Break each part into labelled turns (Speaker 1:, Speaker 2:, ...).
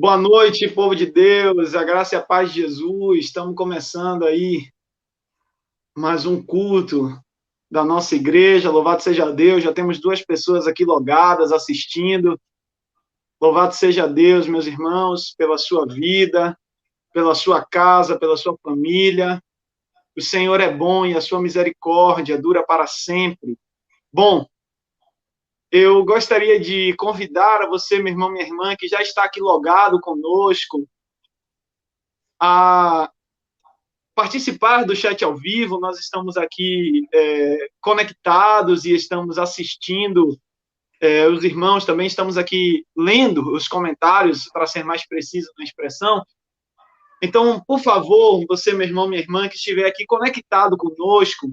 Speaker 1: Boa noite, povo de Deus, a graça e a paz de Jesus. Estamos começando aí mais um culto da nossa igreja. Louvado seja Deus, já temos 2 pessoas aqui logadas assistindo. Louvado seja Deus, meus irmãos, pela sua vida, pela sua casa, pela sua família. O Senhor é bom e a sua misericórdia dura para sempre. Bom, eu gostaria de convidar a você, meu irmão, minha irmã, que já está aqui logado conosco, a participar do chat ao vivo. Nós estamos aqui conectados e estamos assistindo os irmãos também. Estamos aqui lendo os comentários, para ser mais preciso na expressão. Então, por favor, você, meu irmão, minha irmã, que estiver aqui conectado conosco,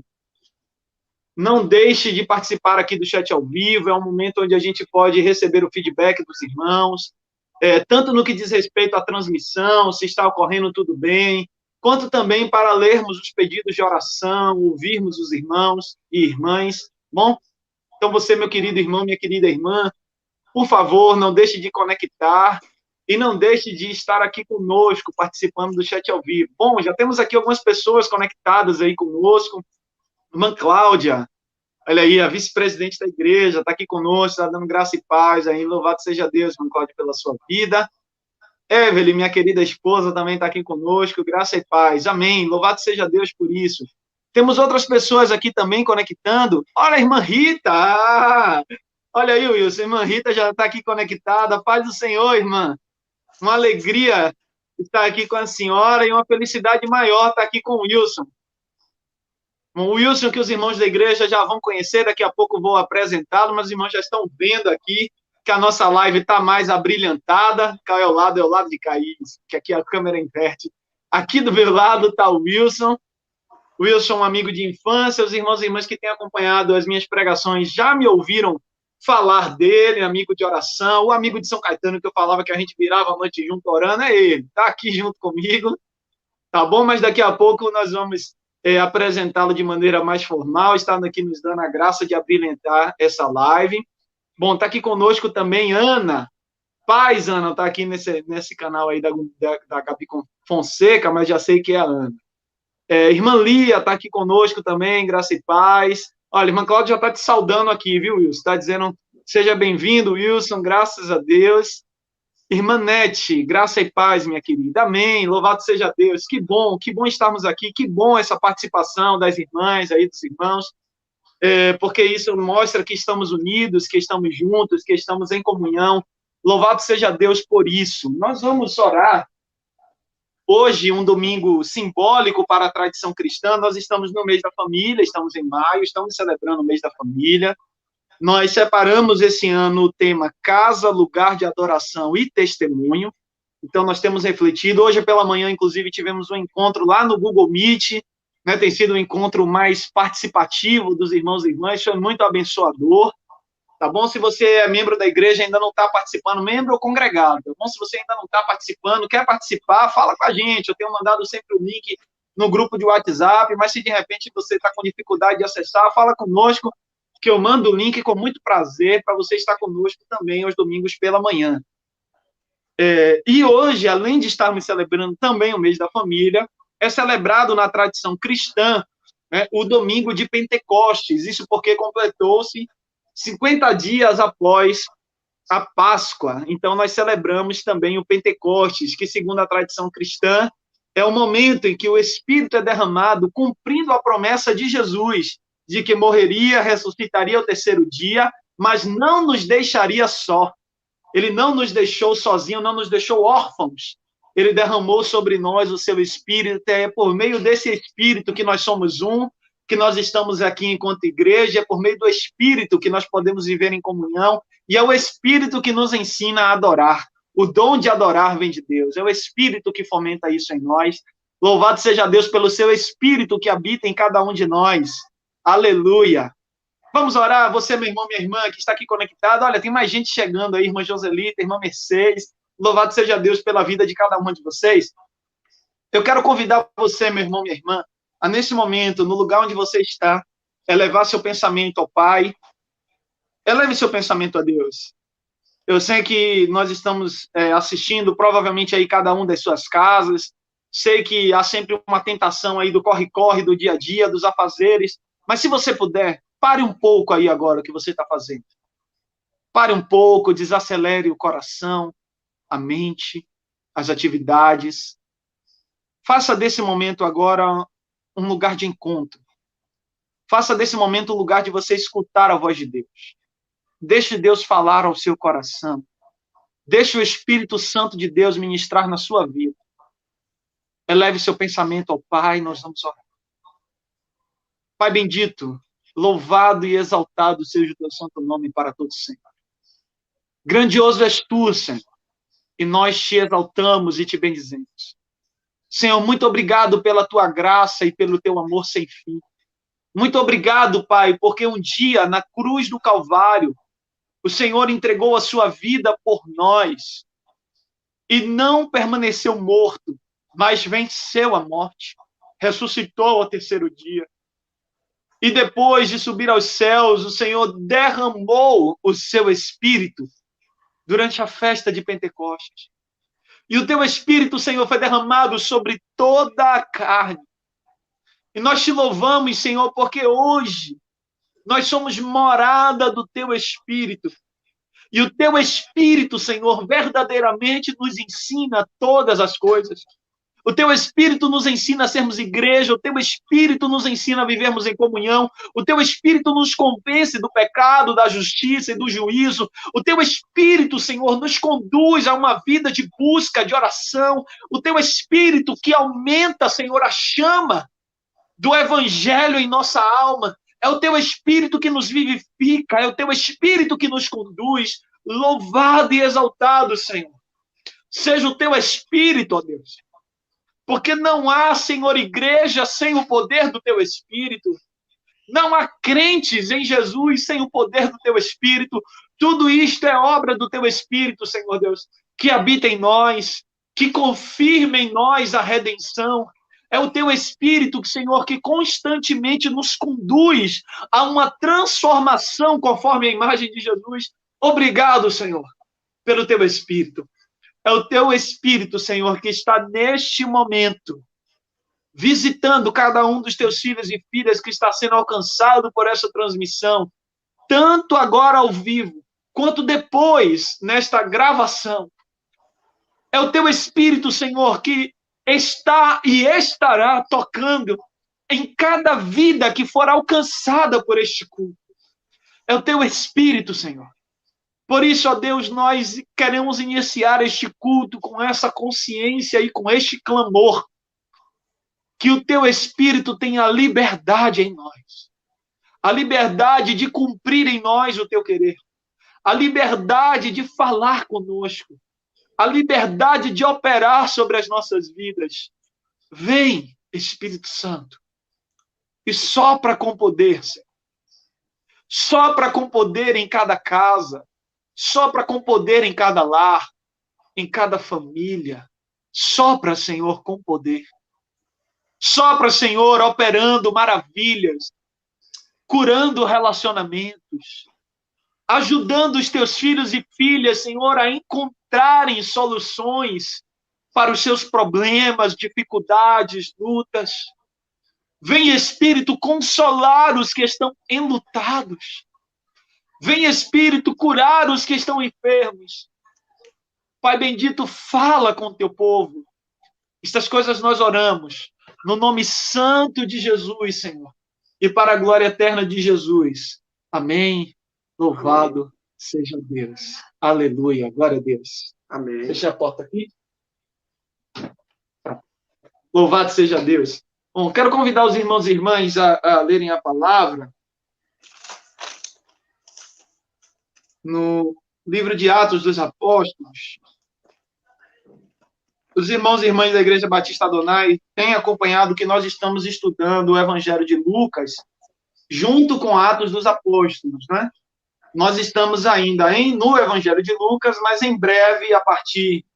Speaker 1: não deixe de participar aqui do chat ao vivo. É um momento onde a gente pode receber o feedback dos irmãos, tanto no que diz respeito à transmissão, se está ocorrendo tudo bem, quanto também para lermos os pedidos de oração, ouvirmos os irmãos e irmãs. Bom, então você, meu querido irmão, minha querida irmã, por favor, não deixe de conectar e não deixe de estar aqui conosco, participando do chat ao vivo. Bom, já temos aqui algumas pessoas conectadas aí conosco. Irmã Cláudia, olha aí, a vice-presidente da igreja, está aqui conosco, está dando graça e paz aí. Louvado seja Deus, irmã Cláudia, pela sua vida. Evelyn, minha querida esposa, também está aqui conosco, graça e paz. Amém. Louvado seja Deus por isso. Temos outras pessoas aqui também conectando. Olha a irmã Rita. Olha aí, Wilson. A irmã Rita já está aqui conectada. Paz do Senhor, irmã. Uma alegria estar aqui com a senhora e uma felicidade maior estar aqui com o Wilson. O Wilson, que os irmãos da igreja já vão conhecer, daqui a pouco vou apresentá-lo, mas os irmãos já estão vendo aqui que a nossa live está mais abrilhantada. Cá é o lado de Caís, que aqui a câmera inverte. Aqui do meu lado está o Wilson. Wilson, um amigo de infância. Os irmãos e irmãs que têm acompanhado as minhas pregações já me ouviram falar dele, amigo de oração. O amigo de São Caetano, que eu falava que a gente virava a noite junto orando, é ele. Está aqui junto comigo, tá bom? Mas daqui a pouco nós vamos apresentá-lo de maneira mais formal, estando aqui nos dando a graça de abrilhantar essa live. Bom, está aqui conosco também Ana. Paz, Ana, está aqui nesse canal aí da Gabi Fonseca, mas já sei que é a Ana. Irmã Lia está aqui conosco também, graça e paz. Olha, irmã Cláudia já está te saudando aqui, viu, Wilson? Está dizendo, seja bem-vindo, Wilson, graças a Deus. Irmã Nete, graça e paz, minha querida. Amém. Louvado seja Deus. Que bom estarmos aqui. Que bom essa participação das irmãs aí, dos irmãos, porque isso mostra que estamos unidos, que estamos juntos, que estamos em comunhão. Louvado seja Deus por isso. Nós vamos orar hoje, um domingo simbólico para a tradição cristã. Nós estamos no mês da família, estamos em maio, estamos celebrando o mês da família. Nós separamos esse ano o tema Casa, Lugar de Adoração e Testemunho. Então, nós temos refletido. Hoje pela manhã, inclusive, tivemos um encontro lá no Google Meet, né? Tem sido um encontro mais participativo dos irmãos e irmãs, foi muito abençoador. Tá bom? Se você é membro da igreja e ainda não está participando, membro ou congregado, tá bom? Se você ainda não está participando, quer participar, fala com a gente. Eu tenho mandado sempre o link no grupo de WhatsApp, mas se de repente você está com dificuldade de acessar, fala conosco, que eu mando o link com muito prazer para você estar conosco também aos domingos pela manhã. E hoje, além de estarmos celebrando também o mês da família, é celebrado na tradição cristã, né, o domingo de Pentecostes. Isso porque completou-se 50 dias após a Páscoa. Então, nós celebramos também o Pentecostes, que, segundo a tradição cristã, é o momento em que o Espírito é derramado, cumprindo a promessa de Jesus, de que morreria, ressuscitaria ao terceiro dia, mas não nos deixaria só. Ele não nos deixou sozinhos, não nos deixou órfãos. Ele derramou sobre nós o seu Espírito. É por meio desse Espírito que nós somos um, que nós estamos aqui enquanto igreja. É por meio do Espírito que nós podemos viver em comunhão. E é o Espírito que nos ensina a adorar. O dom de adorar vem de Deus. É o Espírito que fomenta isso em nós. Louvado seja Deus pelo seu Espírito que habita em cada um de nós. Aleluia. Vamos orar, você, meu irmão, minha irmã, que está aqui conectado. Olha, tem mais gente chegando aí, irmã Joselita, irmã Mercedes. Louvado seja Deus pela vida de cada uma de vocês. Eu quero convidar você, meu irmão, minha irmã, a nesse momento, no lugar onde você está, elevar seu pensamento ao Pai. Eleve seu pensamento a Deus. Eu sei que nós estamos assistindo, provavelmente, aí cada um das suas casas. Sei que há sempre uma tentação aí do corre-corre, do dia a dia, dos afazeres. Mas se você puder, pare um pouco aí agora o que você está fazendo. Pare um pouco, desacelere o coração, a mente, as atividades. Faça desse momento agora um lugar de encontro. Faça desse momento um lugar de você escutar a voz de Deus. Deixe Deus falar ao seu coração. Deixe o Espírito Santo de Deus ministrar na sua vida. Eleve seu pensamento ao Pai, nós vamos orar. Pai bendito, louvado e exaltado seja o teu santo nome para todos sempre. Grandioso és tu, Senhor, e nós te exaltamos e te bendizemos. Senhor, muito obrigado pela tua graça e pelo teu amor sem fim. Muito obrigado, Pai, porque um dia, na cruz do Calvário, o Senhor entregou a sua vida por nós e não permaneceu morto, mas venceu a morte, ressuscitou ao terceiro dia. E depois de subir aos céus, o Senhor derramou o seu Espírito durante a festa de Pentecostes. E o teu Espírito, Senhor, foi derramado sobre toda a carne. E nós te louvamos, Senhor, porque hoje nós somos morada do teu Espírito. E o teu Espírito, Senhor, verdadeiramente nos ensina todas as coisas. O teu Espírito nos ensina a sermos igreja, o teu Espírito nos ensina a vivermos em comunhão, o teu Espírito nos convence do pecado, da justiça e do juízo, o teu Espírito, Senhor, nos conduz a uma vida de busca, de oração, o teu Espírito que aumenta, Senhor, a chama do Evangelho em nossa alma, é o teu Espírito que nos vivifica, é o teu Espírito que nos conduz, louvado e exaltado, Senhor. Seja o teu Espírito, ó Deus. Porque não há, Senhor, igreja sem o poder do teu Espírito. Não há crentes em Jesus sem o poder do teu Espírito. Tudo isto é obra do teu Espírito, Senhor Deus, que habita em nós, que confirma em nós a redenção. É o teu Espírito, Senhor, que constantemente nos conduz a uma transformação conforme a imagem de Jesus. Obrigado, Senhor, pelo teu Espírito. É o teu Espírito, Senhor, que está neste momento visitando cada um dos teus filhos e filhas que está sendo alcançado por essa transmissão, tanto agora ao vivo, quanto depois, nesta gravação. É o teu Espírito, Senhor, que está e estará tocando em cada vida que for alcançada por este culto. É o teu Espírito, Senhor. Por isso, ó Deus, nós queremos iniciar este culto com essa consciência e com este clamor. Que o teu Espírito tenha liberdade em nós. A liberdade de cumprir em nós o teu querer. A liberdade de falar conosco. A liberdade de operar sobre as nossas vidas. Vem, Espírito Santo, e sopra com poder, Senhor. Sopra com poder em cada casa. Sopra com poder em cada lar, em cada família. Sopra, Senhor, com poder. Sopra, Senhor, operando maravilhas, curando relacionamentos, ajudando os teus filhos e filhas, Senhor, a encontrarem soluções para os seus problemas, dificuldades, lutas. Vem, Espírito, consolar os que estão enlutados. Vem, Espírito, curar os que estão enfermos. Pai bendito, fala com o teu povo. Estas coisas nós oramos no nome santo de Jesus, Senhor. E para a glória eterna de Jesus. Amém. Louvado Amém. Seja Deus. Aleluia. Glória a Deus.
Speaker 2: Amém.
Speaker 1: Fecha a porta aqui. Louvado seja Deus. Bom, quero convidar os irmãos e irmãs a lerem a palavra no livro de Atos dos Apóstolos. Os irmãos e irmãs da Igreja Batista Adonai têm acompanhado que nós estamos estudando o Evangelho de Lucas junto com Atos dos Apóstolos, né? Nós estamos ainda no Evangelho de Lucas, mas em breve, a partir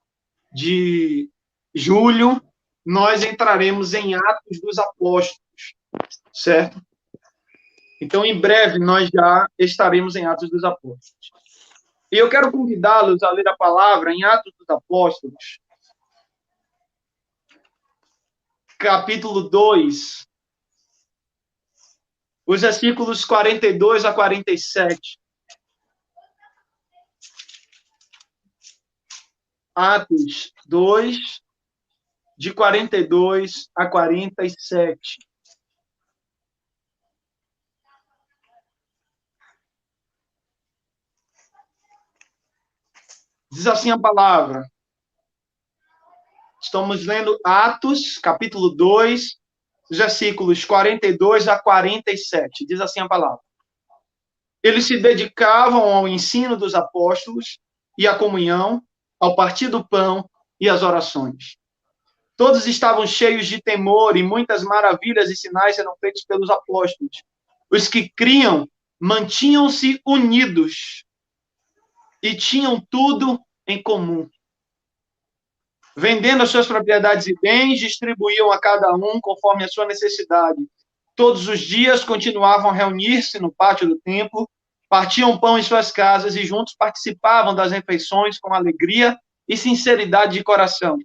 Speaker 1: de julho, nós entraremos em Atos dos Apóstolos, certo? Então, em breve, nós já estaremos em Atos dos Apóstolos. E eu quero convidá-los a ler a palavra em Atos dos Apóstolos, capítulo 2, os versículos 42 a 47. Atos 2, de 42 a 47. Diz assim a palavra. Estamos lendo Atos, capítulo 2, versículos 42 a 47. Diz assim a palavra. Eles se dedicavam ao ensino dos apóstolos e à comunhão, ao partir do pão e às orações. Todos estavam cheios de temor e muitas maravilhas e sinais eram feitos pelos apóstolos. Os que criam mantinham-se unidos e tinham tudo em comum. Vendendo as suas propriedades e bens, distribuíam a cada um conforme a sua necessidade. Todos os dias continuavam a reunir-se no pátio do templo, partiam pão em suas casas e juntos participavam das refeições com alegria e sinceridade de coração,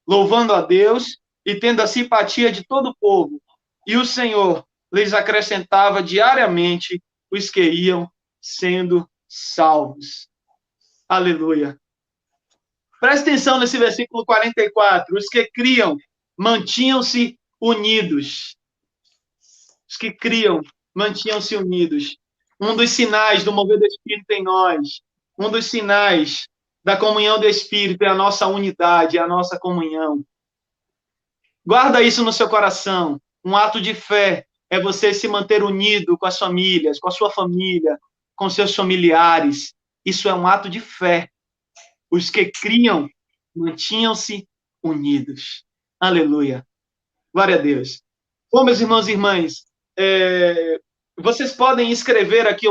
Speaker 1: louvando a Deus e tendo a simpatia de todo o povo. E o Senhor lhes acrescentava diariamente os que iam sendo salvos. Aleluia. Presta atenção nesse versículo 44. Os que criam mantinham-se unidos. Os que criam mantinham-se unidos. Um dos sinais do mover do Espírito em nós, um dos sinais da comunhão do Espírito é a nossa unidade, é a nossa comunhão. Guarda isso no seu coração. Um ato de fé é você se manter unido com as famílias, com a sua família, com seus familiares. Isso é um ato de fé. Os que criam mantinham-se unidos. Aleluia. Glória a Deus. Bom, meus irmãos e irmãs, vocês podem escrever aqui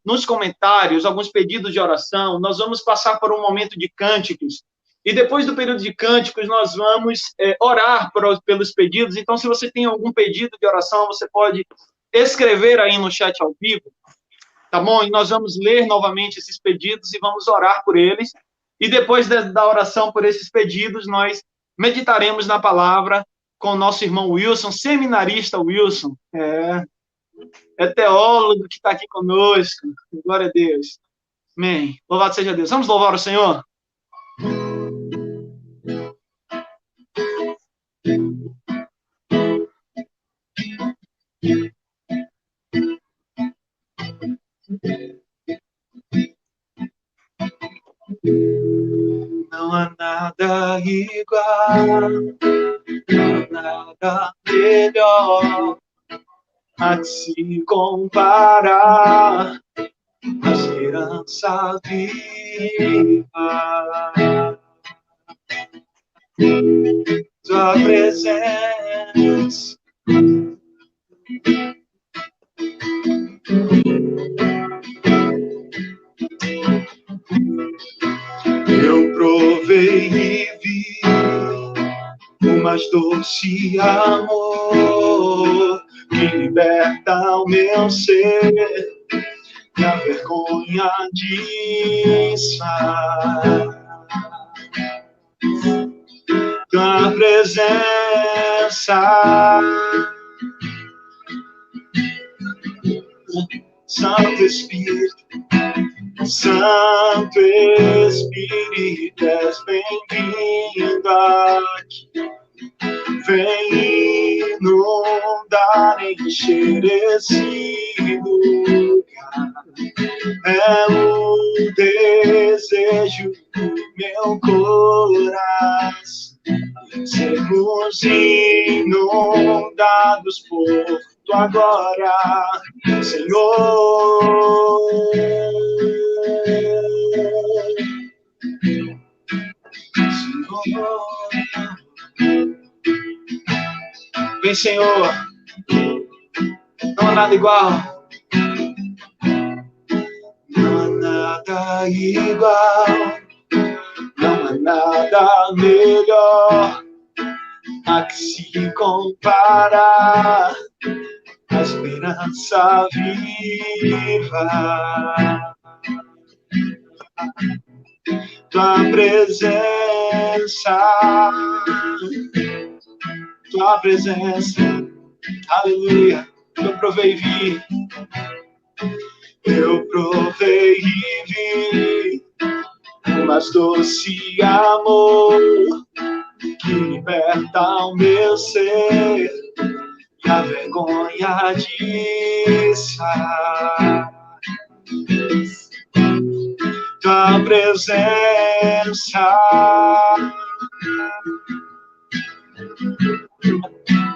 Speaker 1: nos comentários alguns pedidos de oração. Nós vamos passar por um momento de cânticos. E depois do período de cânticos, nós vamos orar pelos pedidos. Então, se você tem algum pedido de oração, você pode escrever aí no chat ao vivo. Tá bom? E nós vamos ler novamente esses pedidos e vamos orar por eles. E depois da oração por esses pedidos, nós meditaremos na palavra com o nosso irmão Wilson, seminarista Wilson. É teólogo que está aqui conosco. Glória a Deus. Amém. Louvado seja Deus. Vamos louvar o Senhor? Não há nada igual, não há nada melhor a se comparar, a esperança viva, tua presença. Eu provei e vi o mais doce amor que liberta o meu ser da vergonha de estar. Tua presença, Santo Espírito, Santo Espírito, és bem-vindo aqui. Vem inundar, encher esse lugar. É o desejo do meu coração. Sermos inundados por tua glória, Senhor. Senhor. Vem, Senhor. Não há nada igual. Não há nada igual. Não há nada melhor a que se comparar. A esperança viva. tua presença, aleluia. Eu provei e vi o mais doce amor que liberta o meu ser e a vergonha de sarar. Tua presença,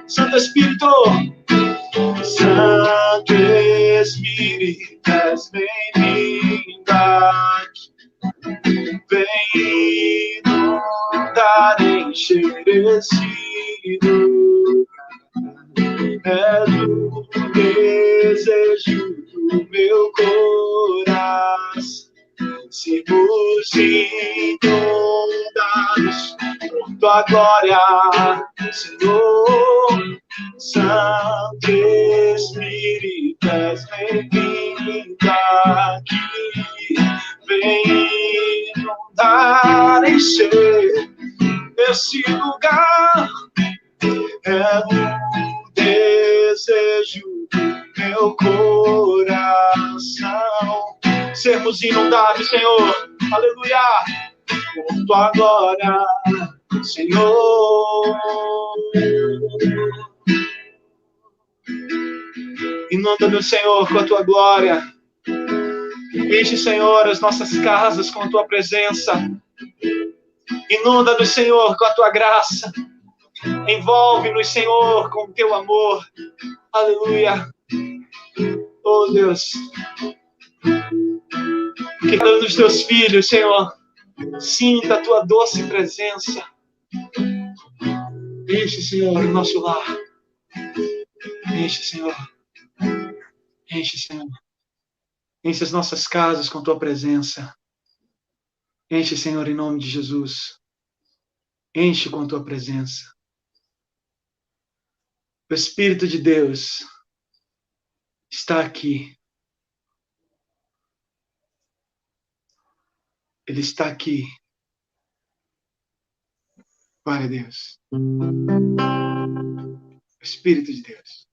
Speaker 1: Santo Espírito, Santo Espírito, és bem-vindo aqui. Vem inundar, encher esse lugar. É o desejo do meu coração. Sermos inundados por tua glória, Senhor. Santo Espírito, és bem-vindo aqui. Vem inundar, encher esse lugar. É o desejo do meu coração. Sermos inundados, Senhor, aleluia, por tua glória, Senhor. Inunda-nos, Senhor, com a tua glória. Enche, Senhor, as nossas casas com a tua presença. Inunda-nos, Senhor, com a tua graça. Envolve-nos, Senhor, com o teu amor. Aleluia. Oh, Deus. Que cada um dos teus filhos, Senhor, sinta a tua doce presença. Enche, Senhor, o nosso lar. Enche, Senhor. Enche, Senhor. Enche as nossas casas com tua presença. Enche, Senhor, em nome de Jesus. Enche com tua presença. O Espírito de Deus está aqui. Ele está aqui. Glória a Deus. O Espírito de Deus.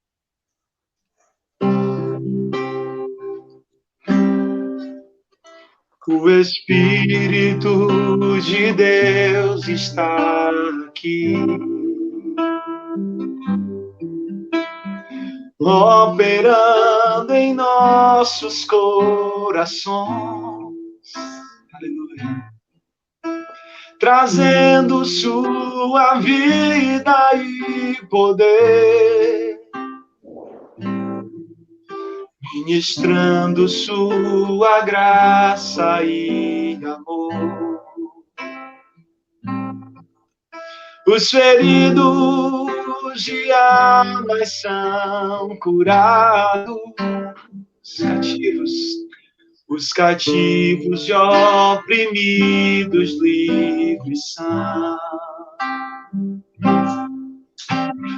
Speaker 1: O Espírito de Deus está aqui. Operando em nossos corações. Aleluia. Trazendo sua vida e poder. Ministrando sua graça e amor. Os feridos de alma são curados. Os cativos e oprimidos livres são.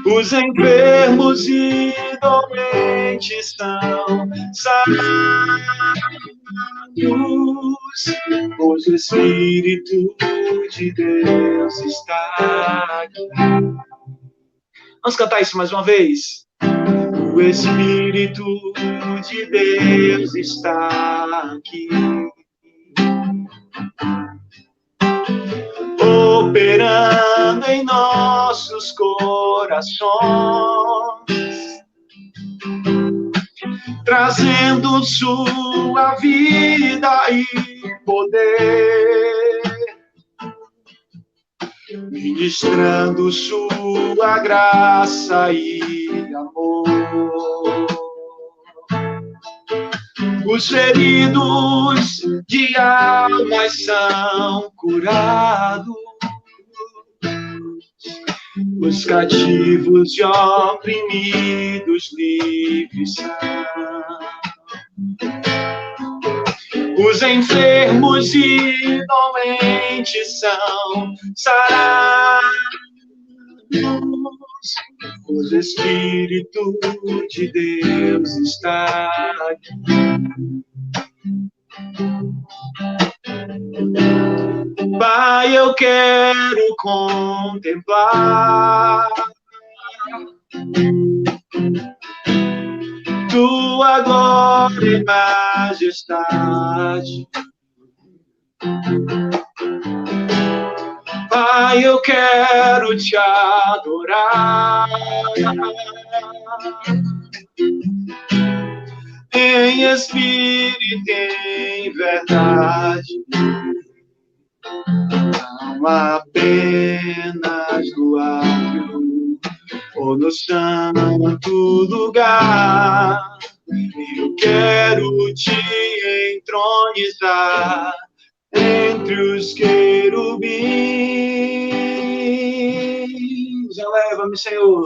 Speaker 1: Os enfermos e doentes são sarados, pois o Espírito de Deus está aqui. Vamos cantar isso mais uma vez? O Espírito de Deus está aqui. Operando em nossos corações, trazendo sua vida e poder, ministrando sua graça e amor. Os feridos de alma são curados, os cativos e oprimidos livres são. Os enfermos e doentes são sarados, pois o Espírito de Deus está aqui. Pai, eu quero contemplar tua glória e majestade. Pai, eu quero te adorar em espírito e em verdade, não apenas no átrio ou no santo lugar. Eu quero te entronizar entre os querubins. Eleva-me, Senhor.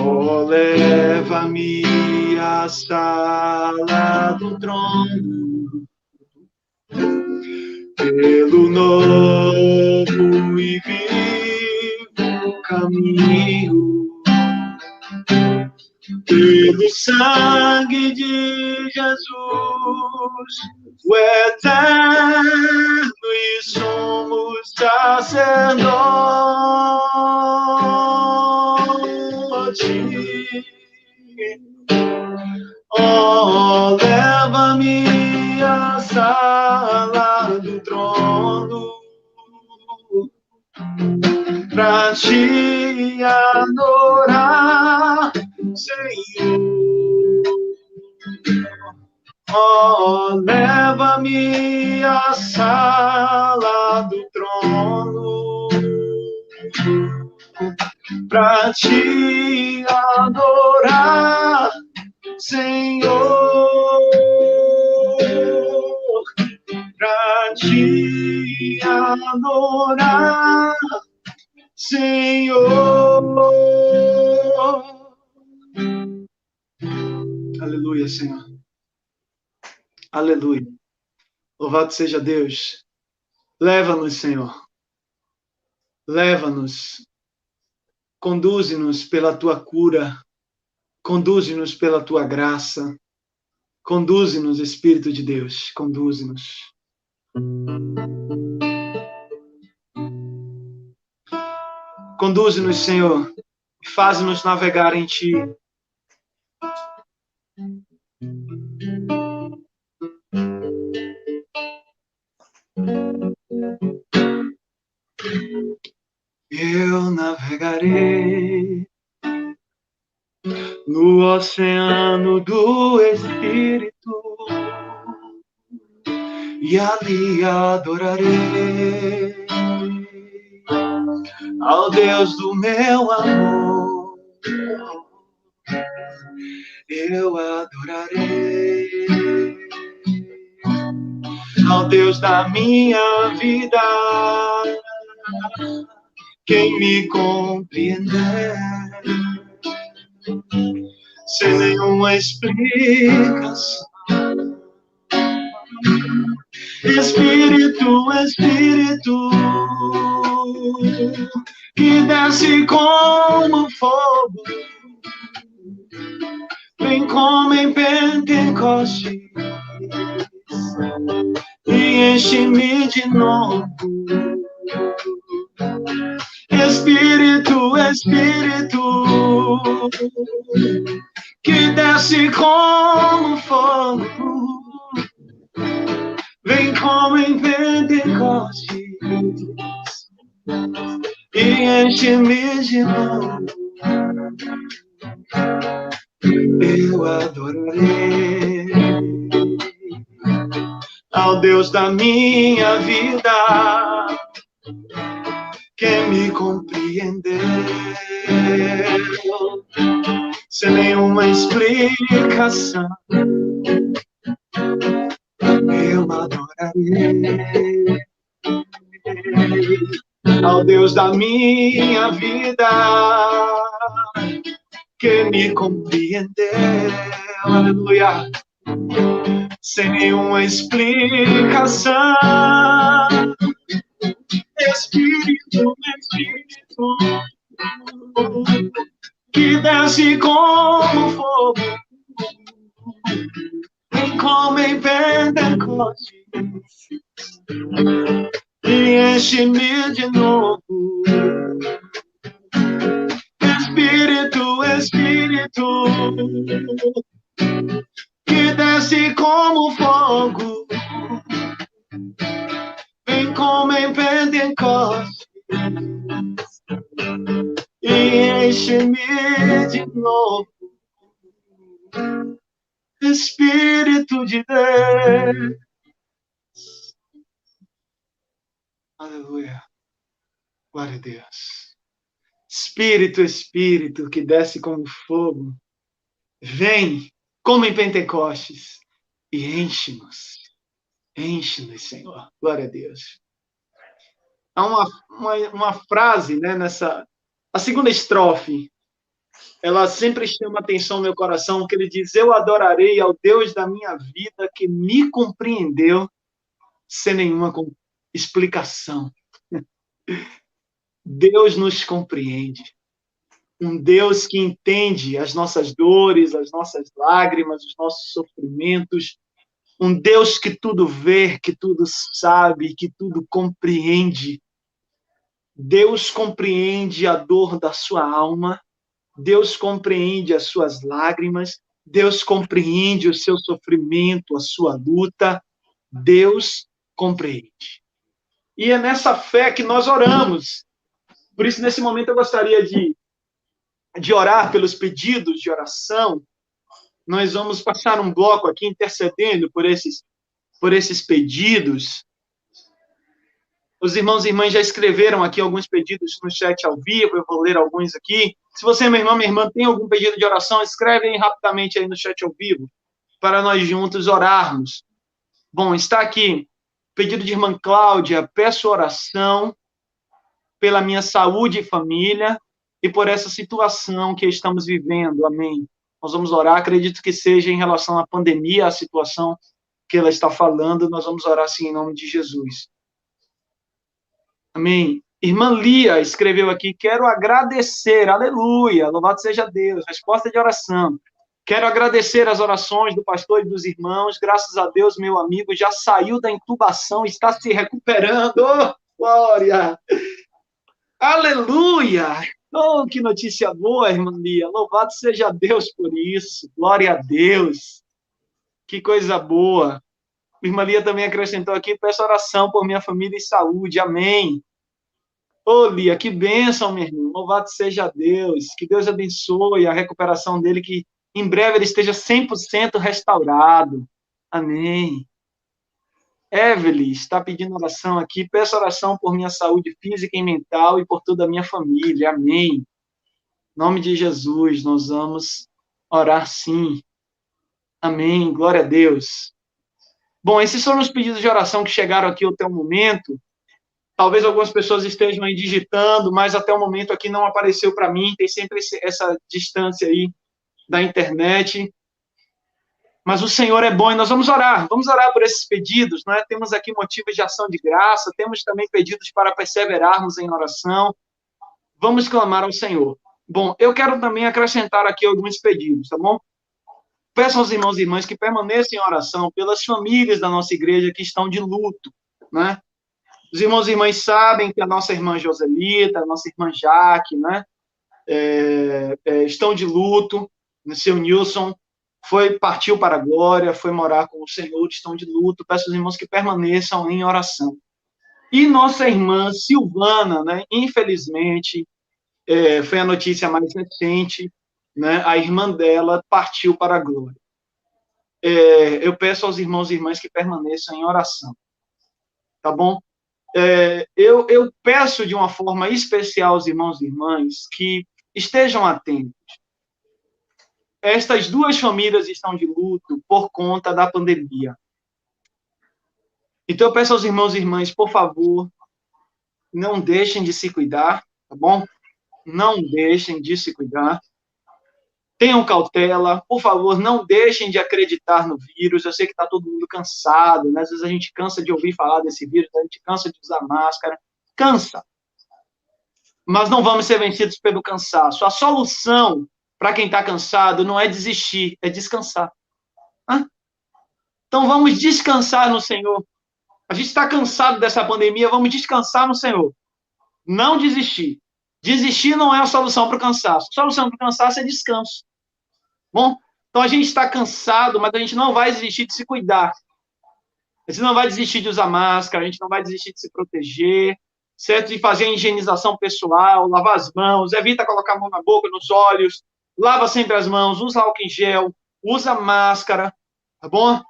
Speaker 1: Oh, leva-me à sala do trono, pelo novo e vivo caminho, pelo sangue de Jesus, o eterno e sumo sacerdote. Oh, leva-me à sala do trono pra te adorar, Senhor. Oh, leva-me à sala do trono pra te adorar, Senhor, pra te adorar, Senhor. Aleluia, Senhor. Aleluia. Louvado seja Deus. Leva-nos, Senhor. Leva-nos. Conduze-nos pela tua cura. Conduze-nos pela tua graça. Conduze-nos, Espírito de Deus. Conduze-nos. Conduze-nos, Senhor. E faz-nos navegar em ti. Eu navegarei no oceano do Espírito e ali adorarei ao Deus do meu amor. Eu adorarei ao Deus da minha vida. Quem me compreender, sem nenhuma explicação. Espírito, Espírito, que desce como fogo, vem como em Pentecostes e enche-me de novo. Espírito, Espírito, que desce como fogo, vem como em Pentecostes e enche-me de novo. Eu adorarei ao Deus da minha vida. Quem me compreendeu, sem nenhuma explicação, eu adorarei ao Deus da minha vida. Quem me compreendeu, aleluia, sem nenhuma explicação. Espírito, Espírito, que desce como fogo, vem como em Pentecostes e enche-me de novo. Espírito, Espírito, que desce como fogo, vem como em Pentecostes, e enche-me de novo. Espírito de Deus. Aleluia. Glória a Deus. Espírito, Espírito, que desce como fogo, vem como em Pentecostes e enche-nos. Enche-nos, Senhor. Glória a Deus. Há uma frase, né, a segunda estrofe, ela sempre chama atenção no meu coração, que ele diz: eu adorarei ao Deus da minha vida que me compreendeu sem nenhuma explicação. Deus nos compreende. Um Deus que entende as nossas dores, as nossas lágrimas, os nossos sofrimentos. Um Deus que tudo vê, que tudo sabe, que tudo compreende. Deus compreende a dor da sua alma. Deus compreende as suas lágrimas. Deus compreende o seu sofrimento, a sua luta. Deus compreende. E é nessa fé que nós oramos. Por isso, nesse momento, eu gostaria de orar pelos pedidos de oração. Nós vamos passar um bloco aqui intercedendo por esses pedidos. Os irmãos e irmãs já escreveram aqui alguns pedidos no chat ao vivo, eu vou ler alguns aqui. Se você, meu irmão, minha irmã, tem algum pedido de oração, escreve aí rapidamente aí no chat ao vivo, para nós juntos orarmos. Bom, está aqui, pedido de irmã Cláudia: peço oração pela minha saúde e família e por essa situação que estamos vivendo. Amém. Nós vamos orar, acredito que seja em relação à pandemia, a situação que ela está falando, nós vamos orar sim em nome de Jesus. Amém. Irmã Lia escreveu aqui: quero agradecer, aleluia, louvado seja Deus, resposta de oração. Quero agradecer as orações do pastor e dos irmãos, graças a Deus, meu amigo já saiu da intubação, está se recuperando, oh, glória! Aleluia! Oh, que notícia boa, irmã Lia, louvado seja Deus por isso, glória a Deus, que coisa boa. Irmã Lia também acrescentou aqui: peço oração por minha família e saúde, amém. Ô, Lia, que bênção, meu irmão. Louvado seja Deus. Que Deus abençoe a recuperação dele, que em breve ele esteja 100% restaurado. Amém. Evelyn está pedindo oração aqui. Peço oração por minha saúde física e mental e por toda a minha família. Amém. Em nome de Jesus, nós vamos orar sim. Amém. Glória a Deus. Bom, esses foram os pedidos de oração que chegaram aqui até o momento. Talvez algumas pessoas estejam aí digitando, mas até o momento aqui não apareceu para mim. Tem sempre essa distância aí da internet. Mas o Senhor é bom e nós vamos orar. Vamos orar por esses pedidos, né? Temos aqui motivos de ação de graça, temos também pedidos para perseverarmos em oração. Vamos clamar ao Senhor. Bom, eu quero também acrescentar aqui alguns pedidos, tá bom? Peço aos irmãos e irmãs que permaneçam em oração pelas famílias da nossa igreja que estão de luto, né? Os irmãos e irmãs sabem que a nossa irmã Joselita, a nossa irmã Jaque, né, estão de luto. O seu Nilson partiu para a glória, foi morar com o Senhor, estão de luto. Peço aos irmãos que permaneçam em oração. E nossa irmã Silvana, né, infelizmente, foi a notícia mais recente, né, a irmã dela partiu para a glória. Eu peço aos irmãos e irmãs que permaneçam em oração. Tá bom? Eu peço de uma forma especial aos irmãos e irmãs que estejam atentos. Estas duas famílias estão de luto por conta da pandemia. Então, eu peço aos irmãos e irmãs, por favor, não deixem de se cuidar, tá bom? Não deixem de se cuidar. Tenham cautela, por favor, não deixem de acreditar no vírus. Eu sei que está todo mundo cansado, né? Às vezes a gente cansa de ouvir falar desse vírus, a gente cansa de usar máscara, cansa. Mas não vamos ser vencidos pelo cansaço. A solução para quem está cansado não é desistir, é descansar. Então vamos descansar no Senhor. A gente está cansado dessa pandemia, vamos descansar no Senhor. Não desistir. Desistir não é a solução para o cansaço. A solução para o cansaço é descanso. Bom, então a gente está cansado, mas a gente não vai desistir de se cuidar. A gente não vai desistir de usar máscara, a gente não vai desistir de se proteger, certo? De fazer a higienização pessoal, lavar as mãos, evita colocar a mão na boca, nos olhos, lava sempre as mãos, usa álcool em gel, usa máscara, tá bom?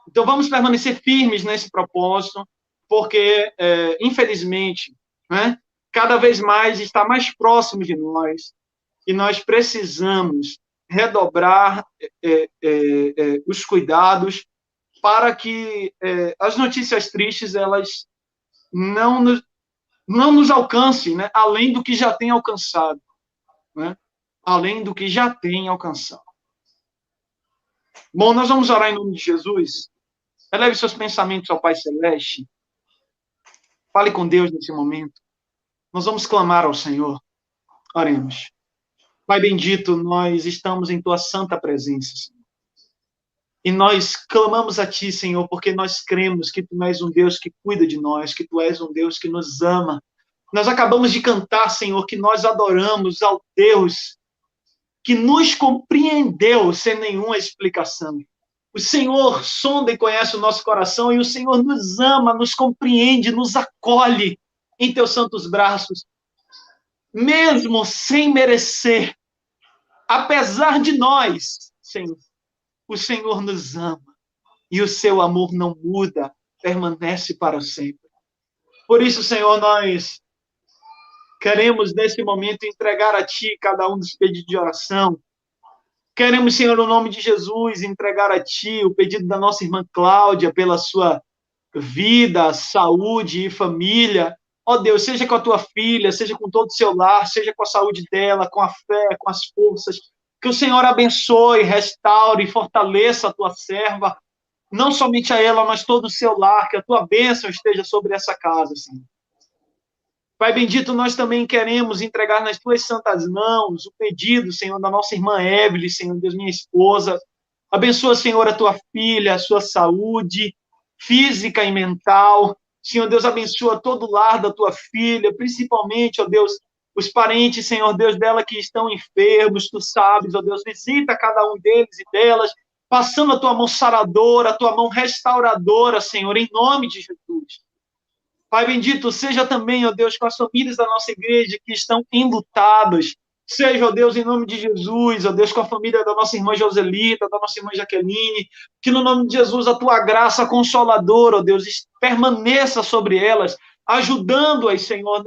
Speaker 1: Então vamos permanecer firmes nesse propósito, porque, infelizmente, né, cada vez mais está mais próximo de nós, e nós precisamos redobrar os cuidados para que as notícias tristes elas não nos alcancem, né? Além do que já tem alcançado, né? Além do que já tem alcançado. Bom, nós vamos orar em nome de Jesus. Eleve seus pensamentos ao Pai Celeste. Fale com Deus nesse momento. Nós vamos clamar ao Senhor. Oremos. Pai bendito, nós estamos em Tua santa presença, Senhor. E nós clamamos a Ti, Senhor, porque nós cremos que Tu és um Deus que cuida de nós, que Tu és um Deus que nos ama. Nós acabamos de cantar, Senhor, que nós adoramos ao Deus que nos compreendeu sem nenhuma explicação. O Senhor sonda e conhece o nosso coração, e o Senhor nos ama, nos compreende, nos acolhe em Teus santos braços, mesmo sem merecer, apesar de nós, Senhor. O Senhor nos ama e o seu amor não muda, permanece para sempre. Por isso, Senhor, nós queremos nesse momento entregar a Ti cada um dos pedidos de oração. Queremos, Senhor, no nome de Jesus, entregar a Ti o pedido da nossa irmã Cláudia pela sua vida, saúde e família. Ó Deus, seja com a Tua filha, seja com todo o seu lar, seja com a saúde dela, com a fé, com as forças. Que o Senhor abençoe, restaure e fortaleça a Tua serva, não somente a ela, mas todo o seu lar, que a Tua bênção esteja sobre essa casa, Senhor. Pai bendito, nós também queremos entregar nas Tuas santas mãos o pedido, Senhor, da nossa irmã Evelyn, Senhor Deus, minha esposa. Abençoa, Senhor, a Tua filha, a sua saúde física e mental. Senhor Deus, abençoa todo o lar da Tua filha, principalmente, ó Deus, os parentes, Senhor Deus, dela que estão enfermos, Tu sabes, ó Deus, visita cada um deles e delas, passando a Tua mão saradora, a Tua mão restauradora, Senhor, em nome de Jesus. Pai bendito, seja também, ó Deus, com as famílias da nossa igreja que estão enlutadas, seja, ó Deus, em nome de Jesus, ó Deus, com a família da nossa irmã Joselita, da nossa irmã Jaqueline, que no nome de Jesus a Tua graça consoladora, ó Deus, permaneça sobre elas, ajudando-as, Senhor,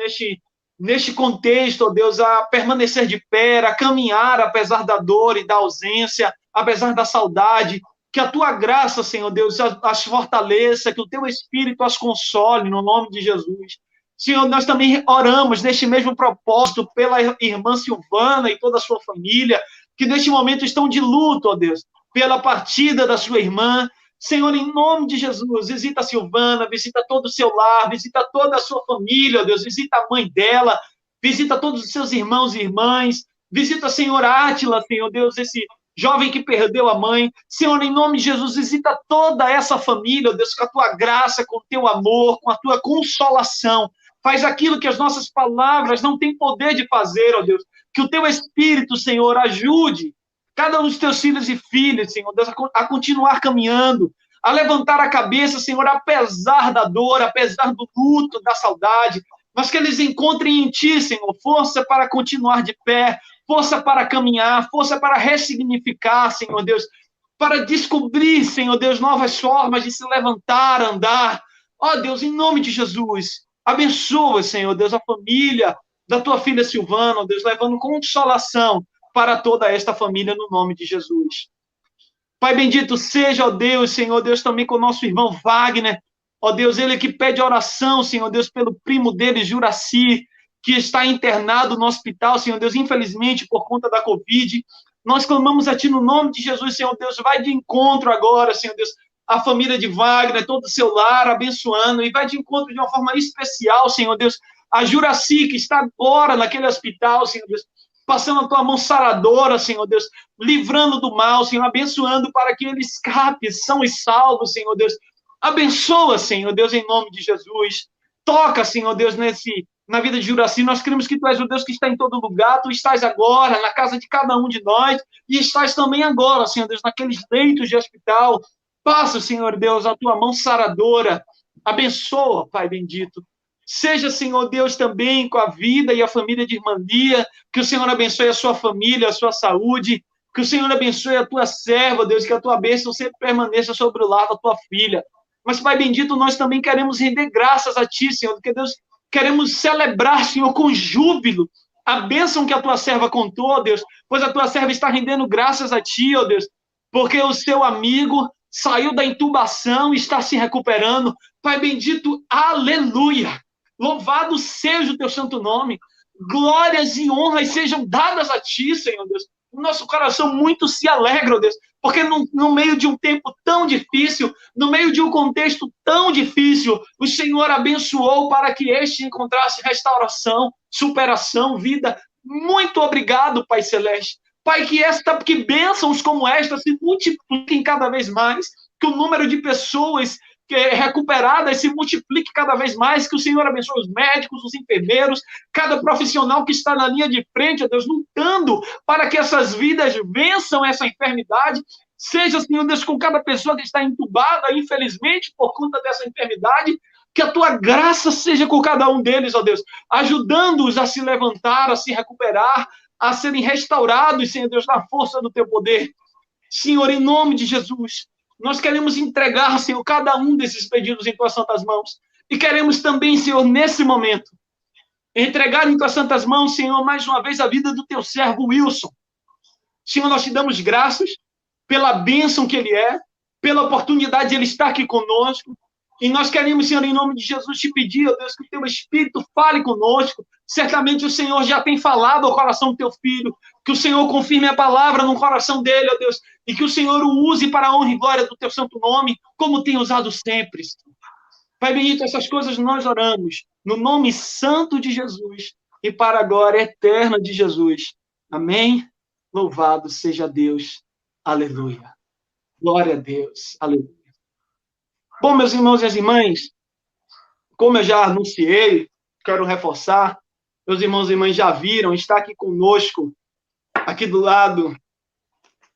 Speaker 1: neste contexto, ó Deus, a permanecer de pé, a caminhar apesar da dor e da ausência, apesar da saudade, que a Tua graça, Senhor Deus, as fortaleça, que o Teu Espírito as console, no nome de Jesus. Senhor, nós também oramos neste mesmo propósito pela irmã Silvana e toda a sua família, que neste momento estão de luto, ó Deus, pela partida da sua irmã. Senhor, em nome de Jesus, visita a Silvana, visita todo o seu lar, visita toda a sua família, ó Deus, visita a mãe dela, visita todos os seus irmãos e irmãs, visita a senhora Átila, Senhor Deus, esse jovem que perdeu a mãe. Senhor, em nome de Jesus, visita toda essa família, ó Deus, com a Tua graça, com o Teu amor, com a Tua consolação. Faz aquilo que as nossas palavras não têm poder de fazer, ó Deus. Que o Teu Espírito, Senhor, ajude cada um dos Teus filhos e filhas, Senhor Deus, a continuar caminhando, a levantar a cabeça, Senhor, apesar da dor, apesar do luto, da saudade, mas que eles encontrem em Ti, Senhor, força para continuar de pé, força para caminhar, força para ressignificar, Senhor Deus, para descobrir, Senhor Deus, novas formas de se levantar, andar. Ó Deus, em nome de Jesus, abençoa, Senhor Deus, a família da Tua filha Silvana, ó Deus, levando consolação para toda esta família, no nome de Jesus. Pai bendito, seja, ó Deus, Senhor Deus, também com o nosso irmão Wagner, ó Deus, ele que pede oração, Senhor Deus, pelo primo dele, Juraci, que está internado no hospital, Senhor Deus, infelizmente, por conta da Covid. Nós clamamos a Ti no nome de Jesus, Senhor Deus, vai de encontro agora, Senhor Deus, a família de Wagner, todo o seu lar, abençoando, e vai de encontro de uma forma especial, Senhor Deus, a Juraci, que está agora naquele hospital, Senhor Deus, passando a Tua mão saradora, Senhor Deus, livrando do mal, Senhor, abençoando para que ele escape, são e salvo, Senhor Deus, Abençoa, Senhor Deus, em nome de Jesus. Toca, Senhor Deus, na vida de Juraci. Nós cremos que Tu és o Deus que está em todo lugar. Tu estás agora na casa de cada um de nós e estás também agora, Senhor Deus, naqueles leitos de hospital. Passa, Senhor Deus, a Tua mão saradora. Abençoa, Pai bendito. Seja, Senhor Deus, também com a vida e a família de Irmã Lia, que o Senhor abençoe a sua família, a sua saúde, que o Senhor abençoe a tua serva, Deus, que a tua bênção sempre permaneça sobre o lar da tua filha. Mas, Pai bendito, nós também queremos render graças a Ti, Senhor, porque, Deus, queremos celebrar, Senhor, com júbilo a bênção que a tua serva contou, ó Deus, pois a tua serva está rendendo graças a Ti, ó Deus, porque o seu amigo saiu da intubação e está se recuperando. Pai bendito, aleluia! Louvado seja o Teu santo nome. Glórias e honras sejam dadas a Ti, Senhor Deus. O nosso coração muito se alegra, ó Deus, porque no meio de um tempo tão difícil, no meio de um contexto tão difícil, o Senhor abençoou para que este encontrasse restauração, superação, vida. Muito obrigado, Pai Celeste. Pai, que bênçãos como esta se multipliquem cada vez mais, que o número de pessoas recuperadas se multiplique cada vez mais, que o Senhor abençoe os médicos, os enfermeiros, cada profissional que está na linha de frente, ó Deus, lutando para que essas vidas vençam essa enfermidade. Seja, Senhor Deus, com cada pessoa que está entubada, infelizmente, por conta dessa enfermidade, que a Tua graça seja com cada um deles, ó Deus, ajudando-os a se levantar, a se recuperar, a serem restaurados, Senhor Deus, na força do Teu poder. Senhor, em nome de Jesus, nós queremos entregar, Senhor, cada um desses pedidos em Tuas santas mãos. E queremos também, Senhor, nesse momento, entregar em Tuas santas mãos, Senhor, mais uma vez a vida do Teu servo Wilson. Senhor, nós Te damos graças pela bênção que ele é, pela oportunidade de ele estar aqui conosco. E nós queremos, Senhor, em nome de Jesus, Te pedir, ó Deus, que o Teu Espírito fale conosco. Certamente o Senhor já tem falado ao coração do Teu filho, que o Senhor confirme a palavra no coração dele, ó Deus, e que o Senhor o use para a honra e glória do Teu santo nome, como tem usado sempre. Pai bendito, essas coisas nós oramos, no nome santo de Jesus, e para a glória eterna de Jesus. Amém? Louvado seja Deus. Aleluia. Glória a Deus. Aleluia. Bom, meus irmãos e as irmãs, como eu já anunciei, quero reforçar, meus irmãos e irmãs já viram, está aqui conosco, aqui do lado,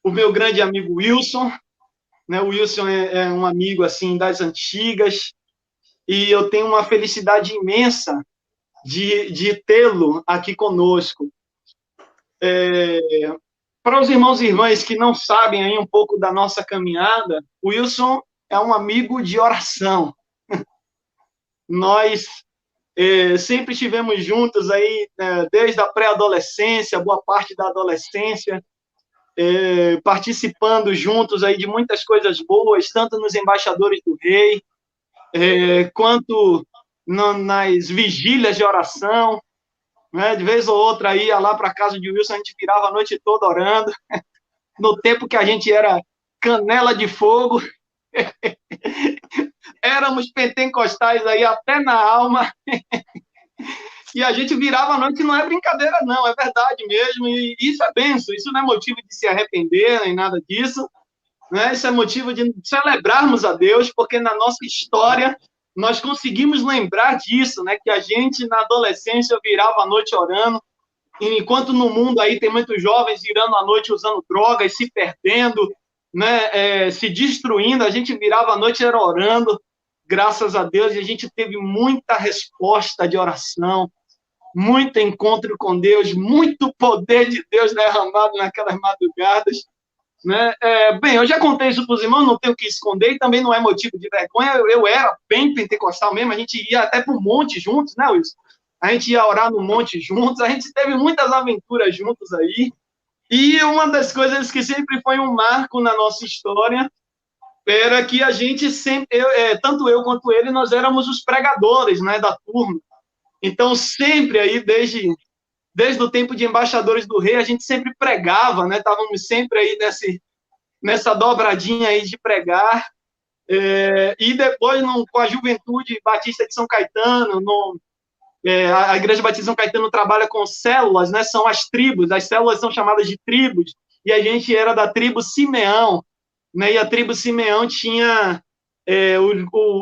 Speaker 1: o meu grande amigo Wilson, né? O Wilson é um amigo, assim, das antigas, e eu tenho uma felicidade imensa de tê-lo aqui conosco. Para os irmãos e irmãs que não sabem aí um pouco da nossa caminhada, o Wilson é um amigo de oração. Nós sempre estivemos juntos aí, desde a pré-adolescência, boa parte da adolescência, participando juntos aí de muitas coisas boas, tanto nos Embaixadores do Rei, quanto nas vigílias de oração, né? De vez ou outra ia lá para a casa de Wilson, a gente virava a noite toda orando, no tempo que a gente era canela de fogo, éramos pentecostais aí até na alma, e a gente virava a noite, não é brincadeira não, é verdade mesmo, e isso é bênção, isso não é motivo de se arrepender, nem nada disso, né? Isso é motivo de celebrarmos a Deus, porque na nossa história nós conseguimos lembrar disso, né? Que a gente na adolescência virava a noite orando, enquanto no mundo aí tem muitos jovens virando a noite usando drogas, se perdendo, né? Se destruindo, a gente virava a noite era orando, graças a Deus, e a gente teve muita resposta de oração, muito encontro com Deus, muito poder de Deus derramado naquelas madrugadas, né? Bem, eu já contei isso para os irmãos, não tenho o que esconder, e também não é motivo de vergonha, eu era bem pentecostal mesmo, a gente ia até para o monte juntos, né, Wilson? A gente ia orar no monte juntos, a gente teve muitas aventuras juntos aí, e uma das coisas que sempre foi um marco na nossa história era que a gente sempre, tanto eu quanto ele, nós éramos os pregadores, né, da turma. Então, sempre aí, desde o tempo de Embaixadores do Rei, a gente sempre pregava, né? Estávamos sempre aí nessa dobradinha aí de pregar. E depois, com a Juventude Batista de São Caetano, a Igreja Batista de São Caetano trabalha com células, né? São as tribos, as células são chamadas de tribos, e a gente era da tribo Simeão, né? E a tribo Simeão tinha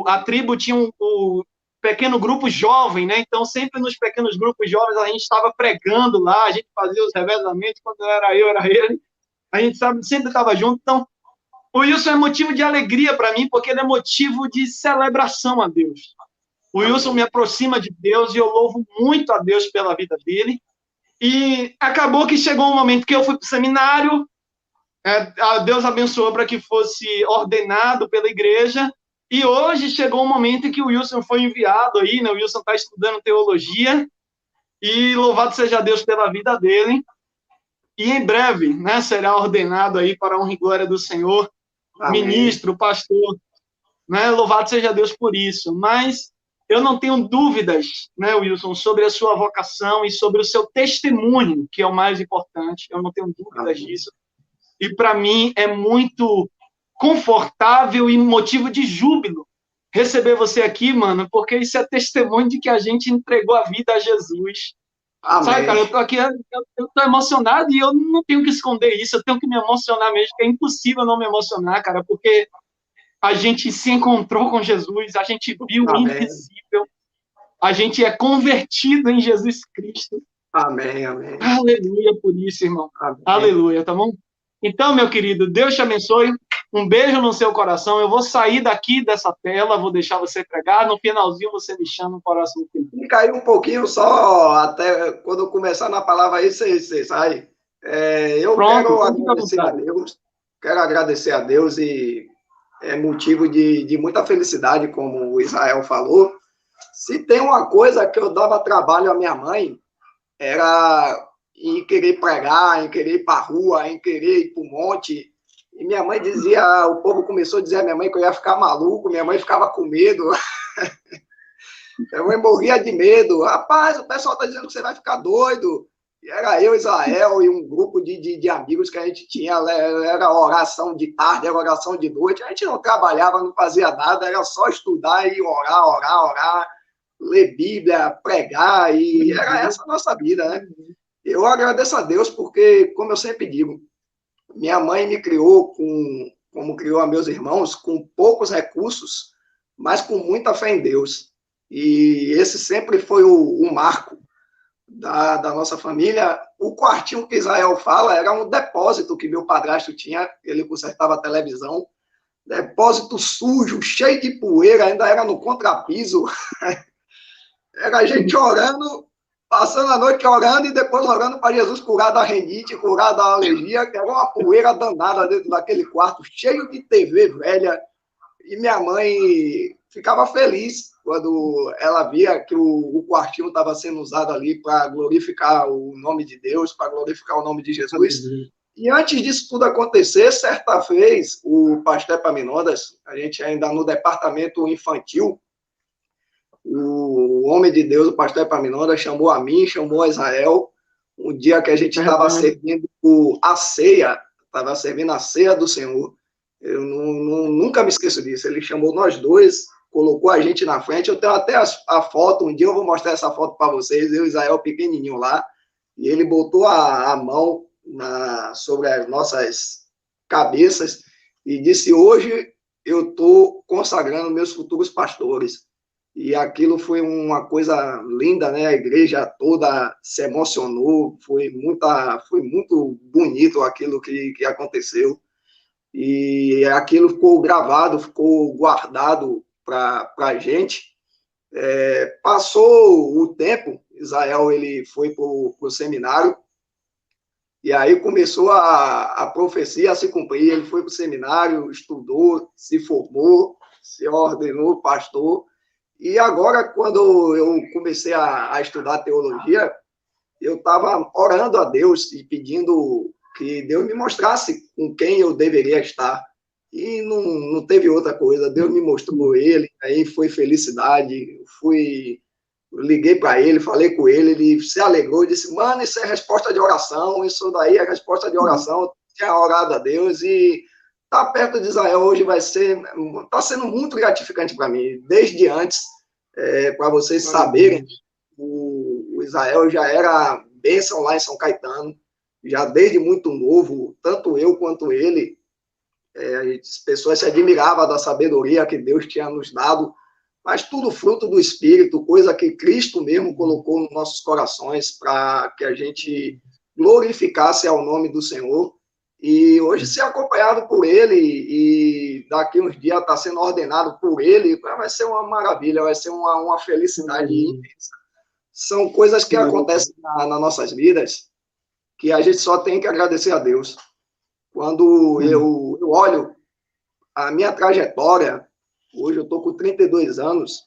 Speaker 1: a tribo tinha o pequeno grupo jovem, né? Então, sempre nos pequenos grupos jovens, a gente estava pregando lá, a gente fazia os revezamentos, quando era eu, era ele, a gente sempre estava junto. Então, o Wilson é motivo de alegria para mim, porque ele é motivo de celebração a Deus. O Wilson me aproxima de Deus e eu louvo muito a Deus pela vida dele. E acabou que chegou um momento que eu fui para o seminário, Deus abençoou para que fosse ordenado pela igreja, e hoje chegou um momento em que o Wilson foi enviado aí, né? O Wilson está estudando teologia, e louvado seja Deus pela vida dele. E em breve, né, será ordenado aí para a honra e glória do Senhor,
Speaker 2: Amém.
Speaker 1: Ministro, pastor, né? Louvado seja Deus por isso. Mas eu não tenho dúvidas, né, Wilson, sobre a sua vocação e sobre o seu testemunho, que é o mais importante. Eu não tenho dúvidas disso. E para mim é muito confortável e motivo de júbilo receber você aqui, mano, porque isso é testemunho de que a gente entregou a vida a Jesus.
Speaker 2: Amém.
Speaker 1: Sabe, cara, eu tô aqui, eu tô emocionado e eu não tenho que esconder isso, eu tenho que me emocionar mesmo, porque é impossível não me emocionar, cara, porque a gente se encontrou com Jesus, a gente viu o invisível, a gente é convertido em Jesus Cristo.
Speaker 2: Amém, amém.
Speaker 1: Aleluia por isso, irmão. Amém. Aleluia, tá bom? Então, meu querido, Deus te abençoe. Um beijo no seu coração. Eu vou sair daqui dessa tela, vou deixar você pregar. No finalzinho você me chama no próximo tempo.
Speaker 2: Fica aí um pouquinho só, até quando eu começar na palavra aí, você sai. Eu
Speaker 1: Pronto,
Speaker 2: quero agradecer a Deus e é motivo de muita felicidade, como o Israel falou. Se tem uma coisa que eu dava trabalho à minha mãe, era em querer pregar, em querer ir para a rua, em querer ir para o monte. E minha mãe dizia, o povo começou a dizer à minha mãe que eu ia ficar maluco, minha mãe ficava com medo. Minha mãe morria de medo. Rapaz, o pessoal está dizendo que você vai ficar doido. E era eu, Israel, e um grupo de amigos que a gente tinha. Era oração de tarde, era oração de noite. A gente não trabalhava, não fazia nada, era só estudar e orar, ler Bíblia, pregar, e era essa a nossa vida, né? Eu agradeço a Deus porque, como eu sempre digo, minha mãe me criou como criou a meus irmãos, com poucos recursos, mas com muita fé em Deus. E esse sempre foi o marco da nossa família. O quartinho que Israel fala era um depósito que meu padrasto tinha, ele consertava a televisão, depósito sujo, cheio de poeira, ainda era no contrapiso. Era a gente orando, passando a noite orando e depois orando para Jesus curar da renite, curar da alergia, que era uma poeira danada dentro daquele quarto, cheio de TV velha. E minha mãe ficava feliz quando ela via que o quartinho estava sendo usado ali para glorificar o nome de Deus, para glorificar o nome de Jesus. E antes disso tudo acontecer, certa vez, o pastor Epaminondas, a gente ainda no departamento infantil, o homem de Deus, o pastor Epaminondas, chamou a mim, chamou a Israel, um dia que a gente estava servindo a ceia, estava servindo a ceia do Senhor. Eu nunca me esqueço disso. Ele chamou nós dois, colocou a gente na frente. Eu tenho até a foto, um dia eu vou mostrar essa foto para vocês, eu e Israel pequenininho lá, e ele botou a mão sobre as nossas cabeças e disse, hoje eu estou consagrando meus futuros pastores. E aquilo foi uma coisa linda, né? A igreja toda se emocionou, foi muito bonito aquilo que aconteceu. E aquilo ficou gravado, ficou guardado para a gente. Passou o tempo, Israel ele foi para o seminário, e aí começou a profecia a se cumprir. Ele foi para o seminário, estudou, se formou, se ordenou pastor. E agora, quando eu comecei a estudar teologia, eu estava orando a Deus e pedindo que Deus me mostrasse com quem eu deveria estar. E não teve outra coisa. Deus me mostrou ele, aí foi felicidade. Liguei para ele, falei com ele, ele se alegrou e disse, mano, isso é resposta de oração, isso daí é resposta de oração. Eu tinha orado a Deus e estar perto de Israel hoje está sendo muito gratificante para mim. Desde antes, para vocês saberem, o Israel já era bênção lá em São Caetano, já desde muito novo, tanto eu quanto ele, As pessoas se admiravam da sabedoria que Deus tinha nos dado, mas tudo fruto do Espírito, coisa que Cristo mesmo colocou nos nossos corações para que a gente glorificasse ao nome do Senhor. E hoje ser acompanhado por Ele e daqui uns dias estar sendo ordenado por Ele, vai ser uma maravilha, vai ser uma felicidade imensa. São coisas que acontecem nas nossas vidas que a gente só tem que agradecer a Deus. Quando eu olho a minha trajetória, hoje eu estou com 32 anos,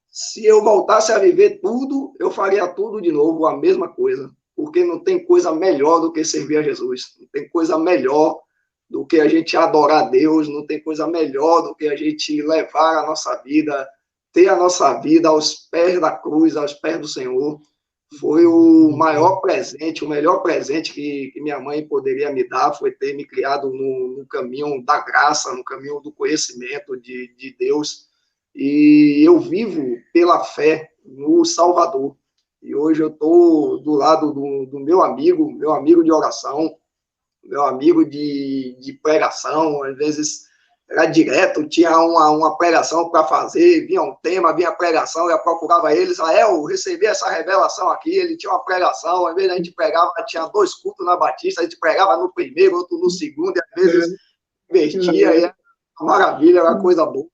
Speaker 2: se eu voltasse a viver tudo, eu faria tudo de novo, a mesma coisa, porque não tem coisa melhor do que servir a Jesus, não tem coisa melhor do que a gente adorar a Deus, não tem coisa melhor do que a gente levar a nossa vida, ter a nossa vida aos pés da cruz, aos pés do Senhor. Foi o maior presente, o melhor presente que minha mãe poderia me dar, foi ter me criado no caminho da graça, no caminho do conhecimento de Deus. E eu vivo pela fé no Salvador. E hoje eu estou do lado do meu amigo de oração, meu amigo de pregação, às vezes era direto, tinha uma pregação para fazer, vinha um tema, vinha a pregação, eu procurava ele, Israel, recebi essa revelação aqui, ele tinha uma pregação, às vezes a gente pregava, tinha 2 cultos na Batista, a gente pregava no primeiro, outro no segundo, e às vezes invertia, e era uma maravilha, era uma coisa boa.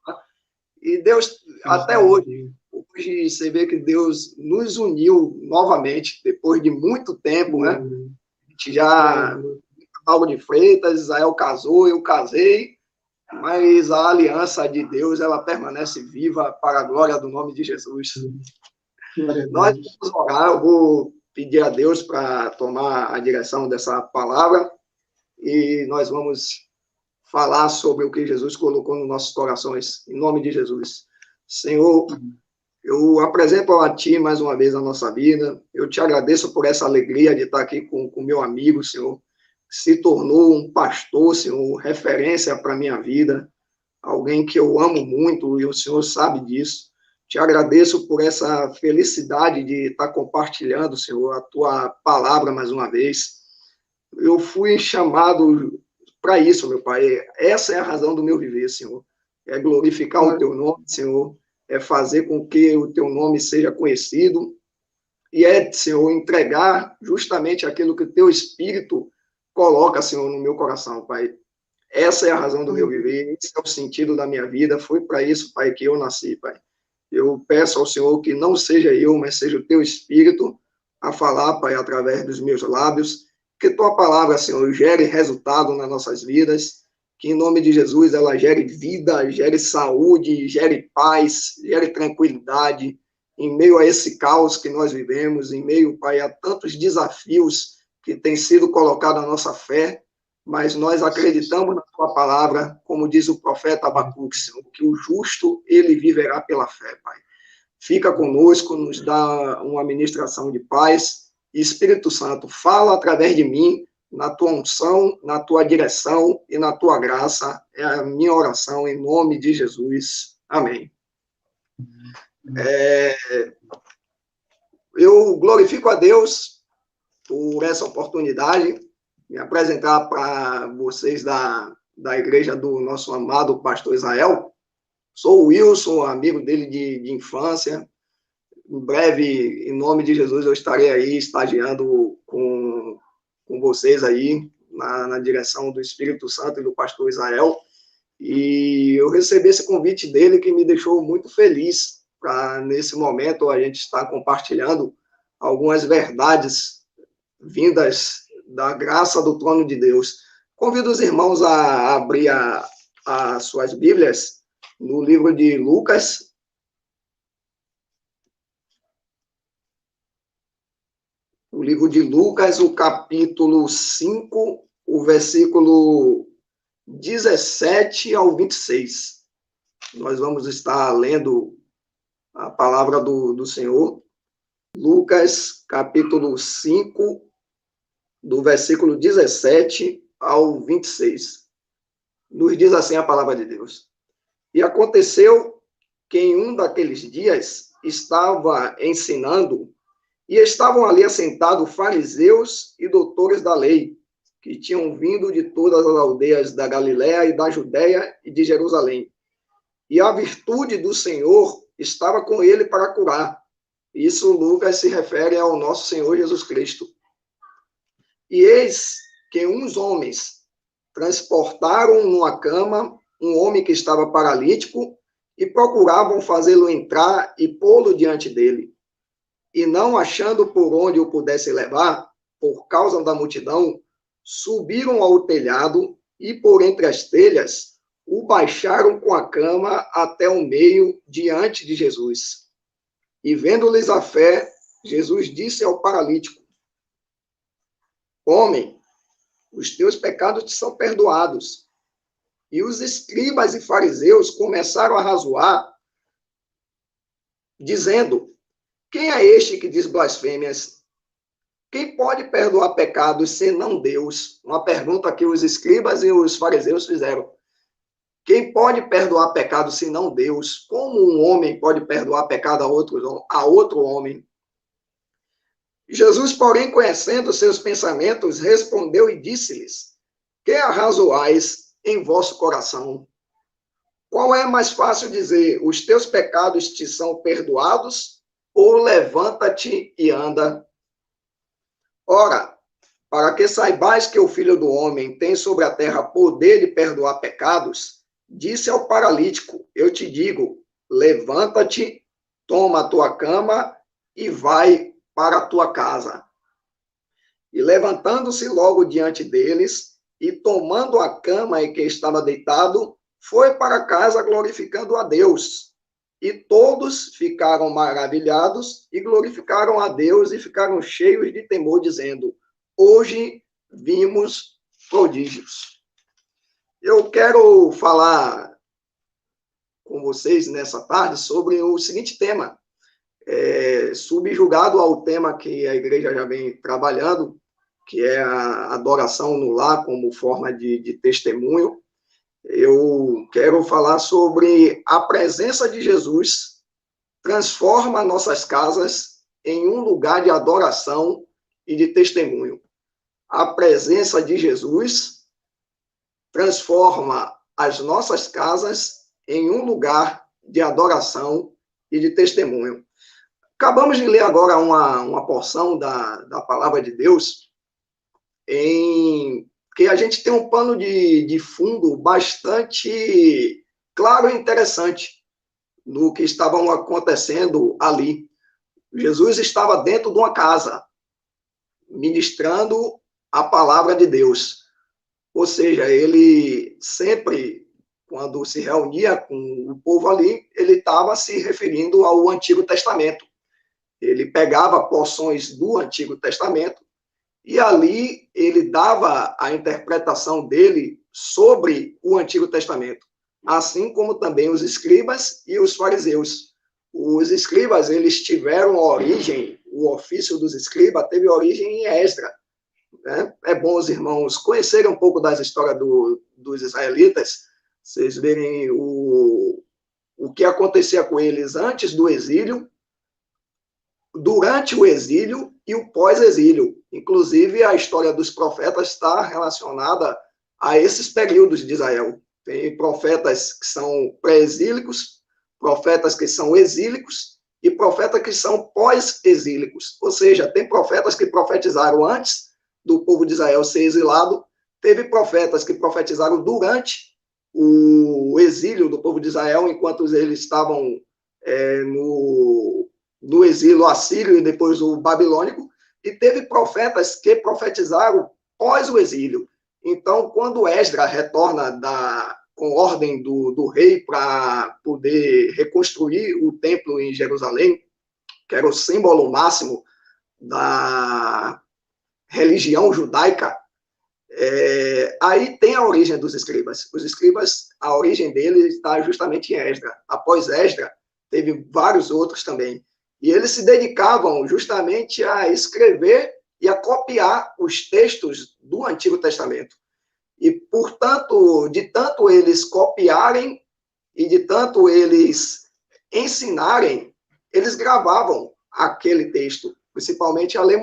Speaker 2: E Deus, até hoje você vê que Deus nos uniu novamente, depois de muito tempo, né? A gente já, Paulo de Freitas, Israel casou, eu casei, mas a aliança de Deus, ela permanece viva para a glória do nome de Jesus. Nós vamos orar, eu vou pedir a Deus para tomar a direção dessa palavra e nós vamos falar sobre o que Jesus colocou nos nossos corações, em nome de Jesus. Senhor, eu apresento a Ti mais uma vez a nossa vida, eu te agradeço por essa alegria de estar aqui com meu amigo, Senhor, se tornou um pastor, Senhor, referência para a minha vida, alguém que eu amo muito, e o Senhor sabe disso. Te agradeço por essa felicidade de estar compartilhando, Senhor, a Tua palavra mais uma vez. Eu fui chamado para isso, meu Pai. Essa é a razão do meu viver, Senhor. É glorificar o Teu nome, Senhor, é fazer com que o Teu nome seja conhecido, e Senhor, entregar justamente aquilo que o Teu Espírito coloca, Senhor, no meu coração, Pai. Essa é a razão do meu viver, esse é o sentido da minha vida, foi para isso, Pai, que eu nasci, Pai. Eu peço ao Senhor que não seja eu, mas seja o Teu Espírito a falar, Pai, através dos meus lábios, que Tua palavra, Senhor, gere resultado nas nossas vidas, que em nome de Jesus ela gere vida, gere saúde, gere paz, gere tranquilidade, em meio a esse caos que nós vivemos, em meio, Pai, a tantos desafios que tem sido colocado a nossa fé, mas nós acreditamos na Tua palavra, como diz o profeta Abacuque, Senhor, que o justo, ele viverá pela fé, Pai. Fica conosco, nos dá uma ministração de paz, e Espírito Santo, fala através de mim, na Tua unção, na Tua direção e na Tua graça, é a minha oração em nome de Jesus. Amém. Eu glorifico a Deus por essa oportunidade, me apresentar para vocês da igreja do nosso amado pastor Israel. Sou o Wilson, amigo dele de infância. Em breve, em nome de Jesus, eu estarei aí estagiando com vocês aí, na direção do Espírito Santo e do pastor Israel. E eu recebi esse convite dele que me deixou muito feliz para, nesse momento, a gente estar compartilhando algumas verdades vindas da graça do trono de Deus. Convido os irmãos a abrir as suas Bíblias no livro de Lucas. O livro de Lucas, o capítulo 5, o versículo 17 ao 26. Nós vamos estar lendo a palavra do Senhor. Lucas, capítulo 5, do versículo 17 ao 26. Nos diz assim a palavra de Deus. E aconteceu que em um daqueles dias estava ensinando, e estavam ali assentados fariseus e doutores da lei, que tinham vindo de todas as aldeias da Galiléia e da Judéia e de Jerusalém. E a virtude do Senhor estava com ele para curar. Isso Lucas se refere ao nosso Senhor Jesus Cristo. E eis que uns homens transportaram numa cama um homem que estava paralítico e procuravam fazê-lo entrar e pô-lo diante dele. E não achando por onde o pudesse levar, por causa da multidão, subiram ao telhado e, por entre as telhas, o baixaram com a cama até o meio diante de Jesus. E vendo-lhes a fé, Jesus disse ao paralítico: Homem, os teus pecados te são perdoados. E os escribas e fariseus começaram a razoar, dizendo: Quem é este que diz blasfêmias? Quem pode perdoar pecados senão Deus? Uma pergunta que os escribas e os fariseus fizeram. Quem pode perdoar pecados senão Deus? Como um homem pode perdoar pecado a outro homem? Jesus, porém, conhecendo seus pensamentos, respondeu e disse-lhes: Que arrazoais em vosso coração? Qual é mais fácil dizer: os teus pecados te são perdoados, ou levanta-te e anda? Ora, para que saibais que o Filho do Homem tem sobre a terra poder de perdoar pecados, disse ao paralítico: Eu te digo, levanta-te, toma a tua cama e vai para a tua casa. E levantando-se logo diante deles, e tomando a cama em que estava deitado, foi para casa glorificando a Deus. E todos ficaram maravilhados e glorificaram a Deus e ficaram cheios de temor, dizendo: Hoje vimos prodígios. Eu quero falar com vocês nessa tarde sobre o seguinte tema, subjugado ao tema que a igreja já vem trabalhando, que é a adoração no lar como forma de testemunho. Eu quero falar sobre a presença de Jesus transforma nossas casas em um lugar de adoração e de testemunho. A presença de Jesus transforma as nossas casas em um lugar de adoração e de testemunho. Acabamos de ler agora uma porção da palavra de Deus em que a gente tem um pano de fundo bastante claro e interessante no que estavam acontecendo ali. Jesus estava dentro de uma casa, ministrando a palavra de Deus. Ou seja, ele sempre, quando se reunia com o povo ali, ele estava se referindo ao Antigo Testamento. Ele pegava porções do Antigo Testamento e ali ele dava a interpretação dele sobre o Antigo Testamento, assim como também os escribas e os fariseus. Os escribas, eles tiveram origem, o ofício dos escribas teve origem em Esdras. Né? É bom os irmãos conhecerem um pouco das histórias dos israelitas, vocês verem o que acontecia com eles antes do exílio, durante o exílio e o pós-exílio. Inclusive, a história dos profetas está relacionada a esses períodos de Israel. Tem profetas que são pré-exílicos, profetas que são exílicos e profetas que são pós-exílicos. Ou seja, tem profetas que profetizaram antes do povo de Israel ser exilado, teve profetas que profetizaram durante o exílio do povo de Israel, enquanto eles estavam no exílio assírio e depois o babilônico, e teve profetas que profetizaram pós o exílio. Então, quando Esdras retorna com ordem do rei para poder reconstruir o templo em Jerusalém, que era o símbolo máximo da religião judaica, aí tem a origem dos escribas. Os escribas, a origem deles está justamente em Esdras. Após Esdras, teve vários outros também. E eles se dedicavam justamente a escrever e a copiar os textos do Antigo Testamento. E, portanto, de tanto eles copiarem e de tanto eles ensinarem, eles gravavam aquele texto, principalmente a lei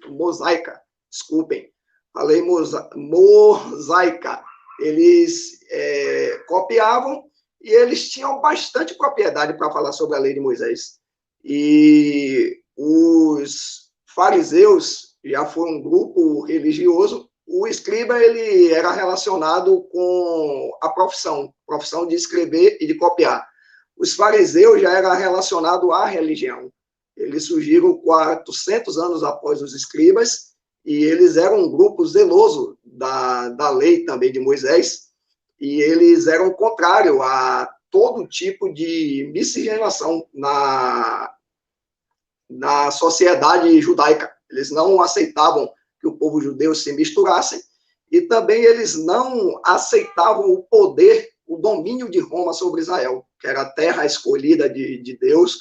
Speaker 2: mosaica, desculpem. a lei mosaica. Eles copiavam e eles tinham bastante propriedade para falar sobre a lei de Moisés. E os fariseus já foi um grupo religioso. O escriba ele era relacionado com a profissão de escrever e de copiar. Os fariseus já era relacionado à religião. Eles surgiram 400 anos após os escribas e eles eram um grupo zeloso da lei também de Moisés e eles eram contrários a todo tipo de miscigenação na sociedade judaica. Eles não aceitavam que o povo judeu se misturasse e também eles não aceitavam o poder, o domínio de Roma sobre Israel, que era a terra escolhida de Deus.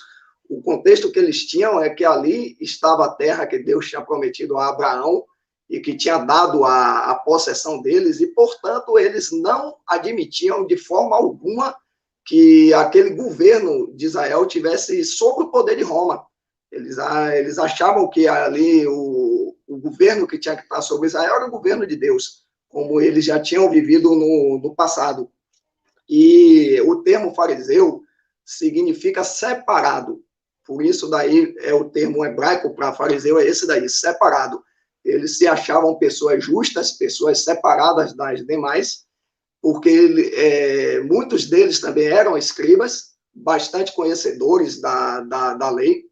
Speaker 2: O contexto que eles tinham é que ali estava a terra que Deus tinha prometido a Abraão e que tinha dado a possessão deles, e, portanto, eles não admitiam de forma alguma que aquele governo de Israel tivesse sobre o poder de Roma. Eles achavam que ali o governo que tinha que estar sobre Israel era o governo de Deus, como eles já tinham vivido no passado. E o termo fariseu significa separado. Por isso daí o termo hebraico para fariseu é esse daí, separado. Eles se achavam pessoas justas, pessoas separadas das demais, porque muitos deles também eram escribas, bastante conhecedores da lei,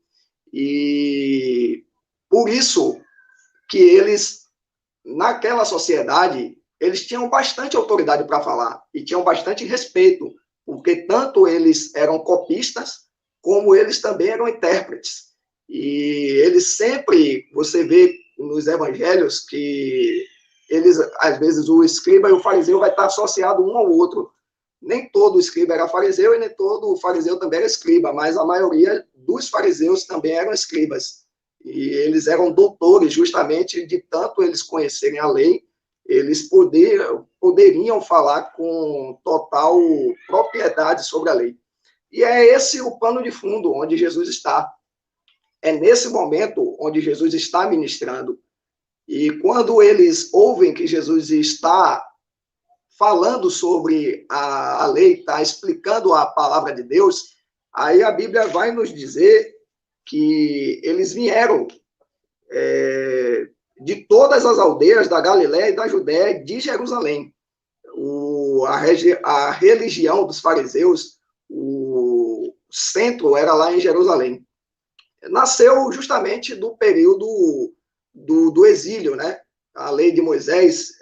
Speaker 2: e por isso que eles, naquela sociedade, eles tinham bastante autoridade para falar, e tinham bastante respeito, porque tanto eles eram copistas, como eles também eram intérpretes. E eles sempre, você vê nos evangelhos que eles, às vezes, o escriba e o fariseu vai estar associado um ao outro. Nem todo escriba era fariseu e nem todo fariseu também era escriba, mas a maioria dos fariseus também eram escribas. E eles eram doutores, justamente de tanto eles conhecerem a lei, eles poderiam falar com total propriedade sobre a lei. E é esse o pano de fundo onde Jesus está. É nesse momento onde Jesus está ministrando. E quando eles ouvem que Jesus está falando sobre a lei, está explicando a palavra de Deus, aí a Bíblia vai nos dizer que eles vieram de todas as aldeias da Galiléia e da Judéia e de Jerusalém. A religião dos fariseus, o centro era lá em Jerusalém. Nasceu justamente do período do exílio, né? A lei de Moisés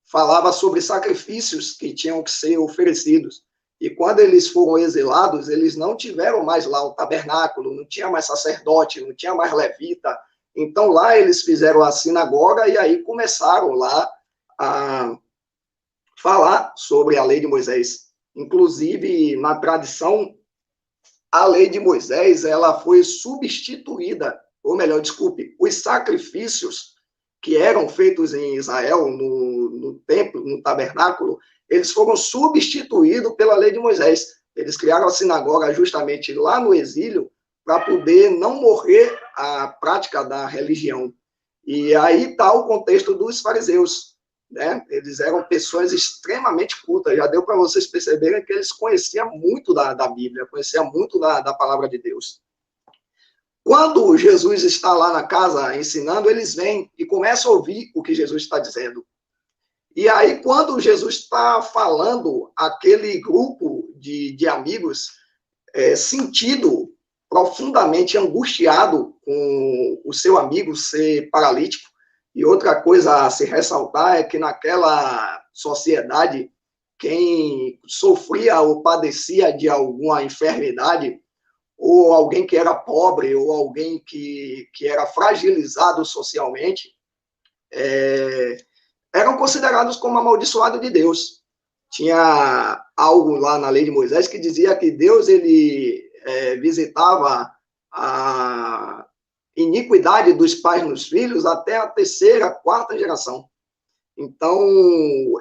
Speaker 2: falava sobre sacrifícios que tinham que ser oferecidos. E quando eles foram exilados, eles não tiveram mais lá o tabernáculo, não tinha mais sacerdote, não tinha mais levita. Então lá eles fizeram a sinagoga e aí começaram lá a falar sobre a lei de Moisés. Inclusive, na tradição, a lei de Moisés ela foi substituída, ou melhor, desculpe, os sacrifícios que eram feitos em Israel, no templo, no tabernáculo, eles foram substituídos pela lei de Moisés. Eles criaram a sinagoga justamente lá no exílio para poder não morrer a prática da religião. E aí está o contexto dos fariseus, né? Eles eram pessoas extremamente cultas. Já deu para vocês perceberem que eles conheciam muito da Bíblia, conheciam muito da palavra de Deus. Quando Jesus está lá na casa ensinando, eles vêm e começam a ouvir o que Jesus está dizendo. E aí, quando Jesus está falando, aquele grupo de amigos sentido profundamente angustiado com o seu amigo ser paralítico. E outra coisa a se ressaltar é que naquela sociedade, quem sofria ou padecia de alguma enfermidade, ou alguém que era pobre, ou alguém que era fragilizado socialmente, eram considerados como amaldiçoados de Deus. Tinha algo lá na lei de Moisés que dizia que Deus ele visitava a iniquidade dos pais nos filhos até a terceira, quarta geração. Então,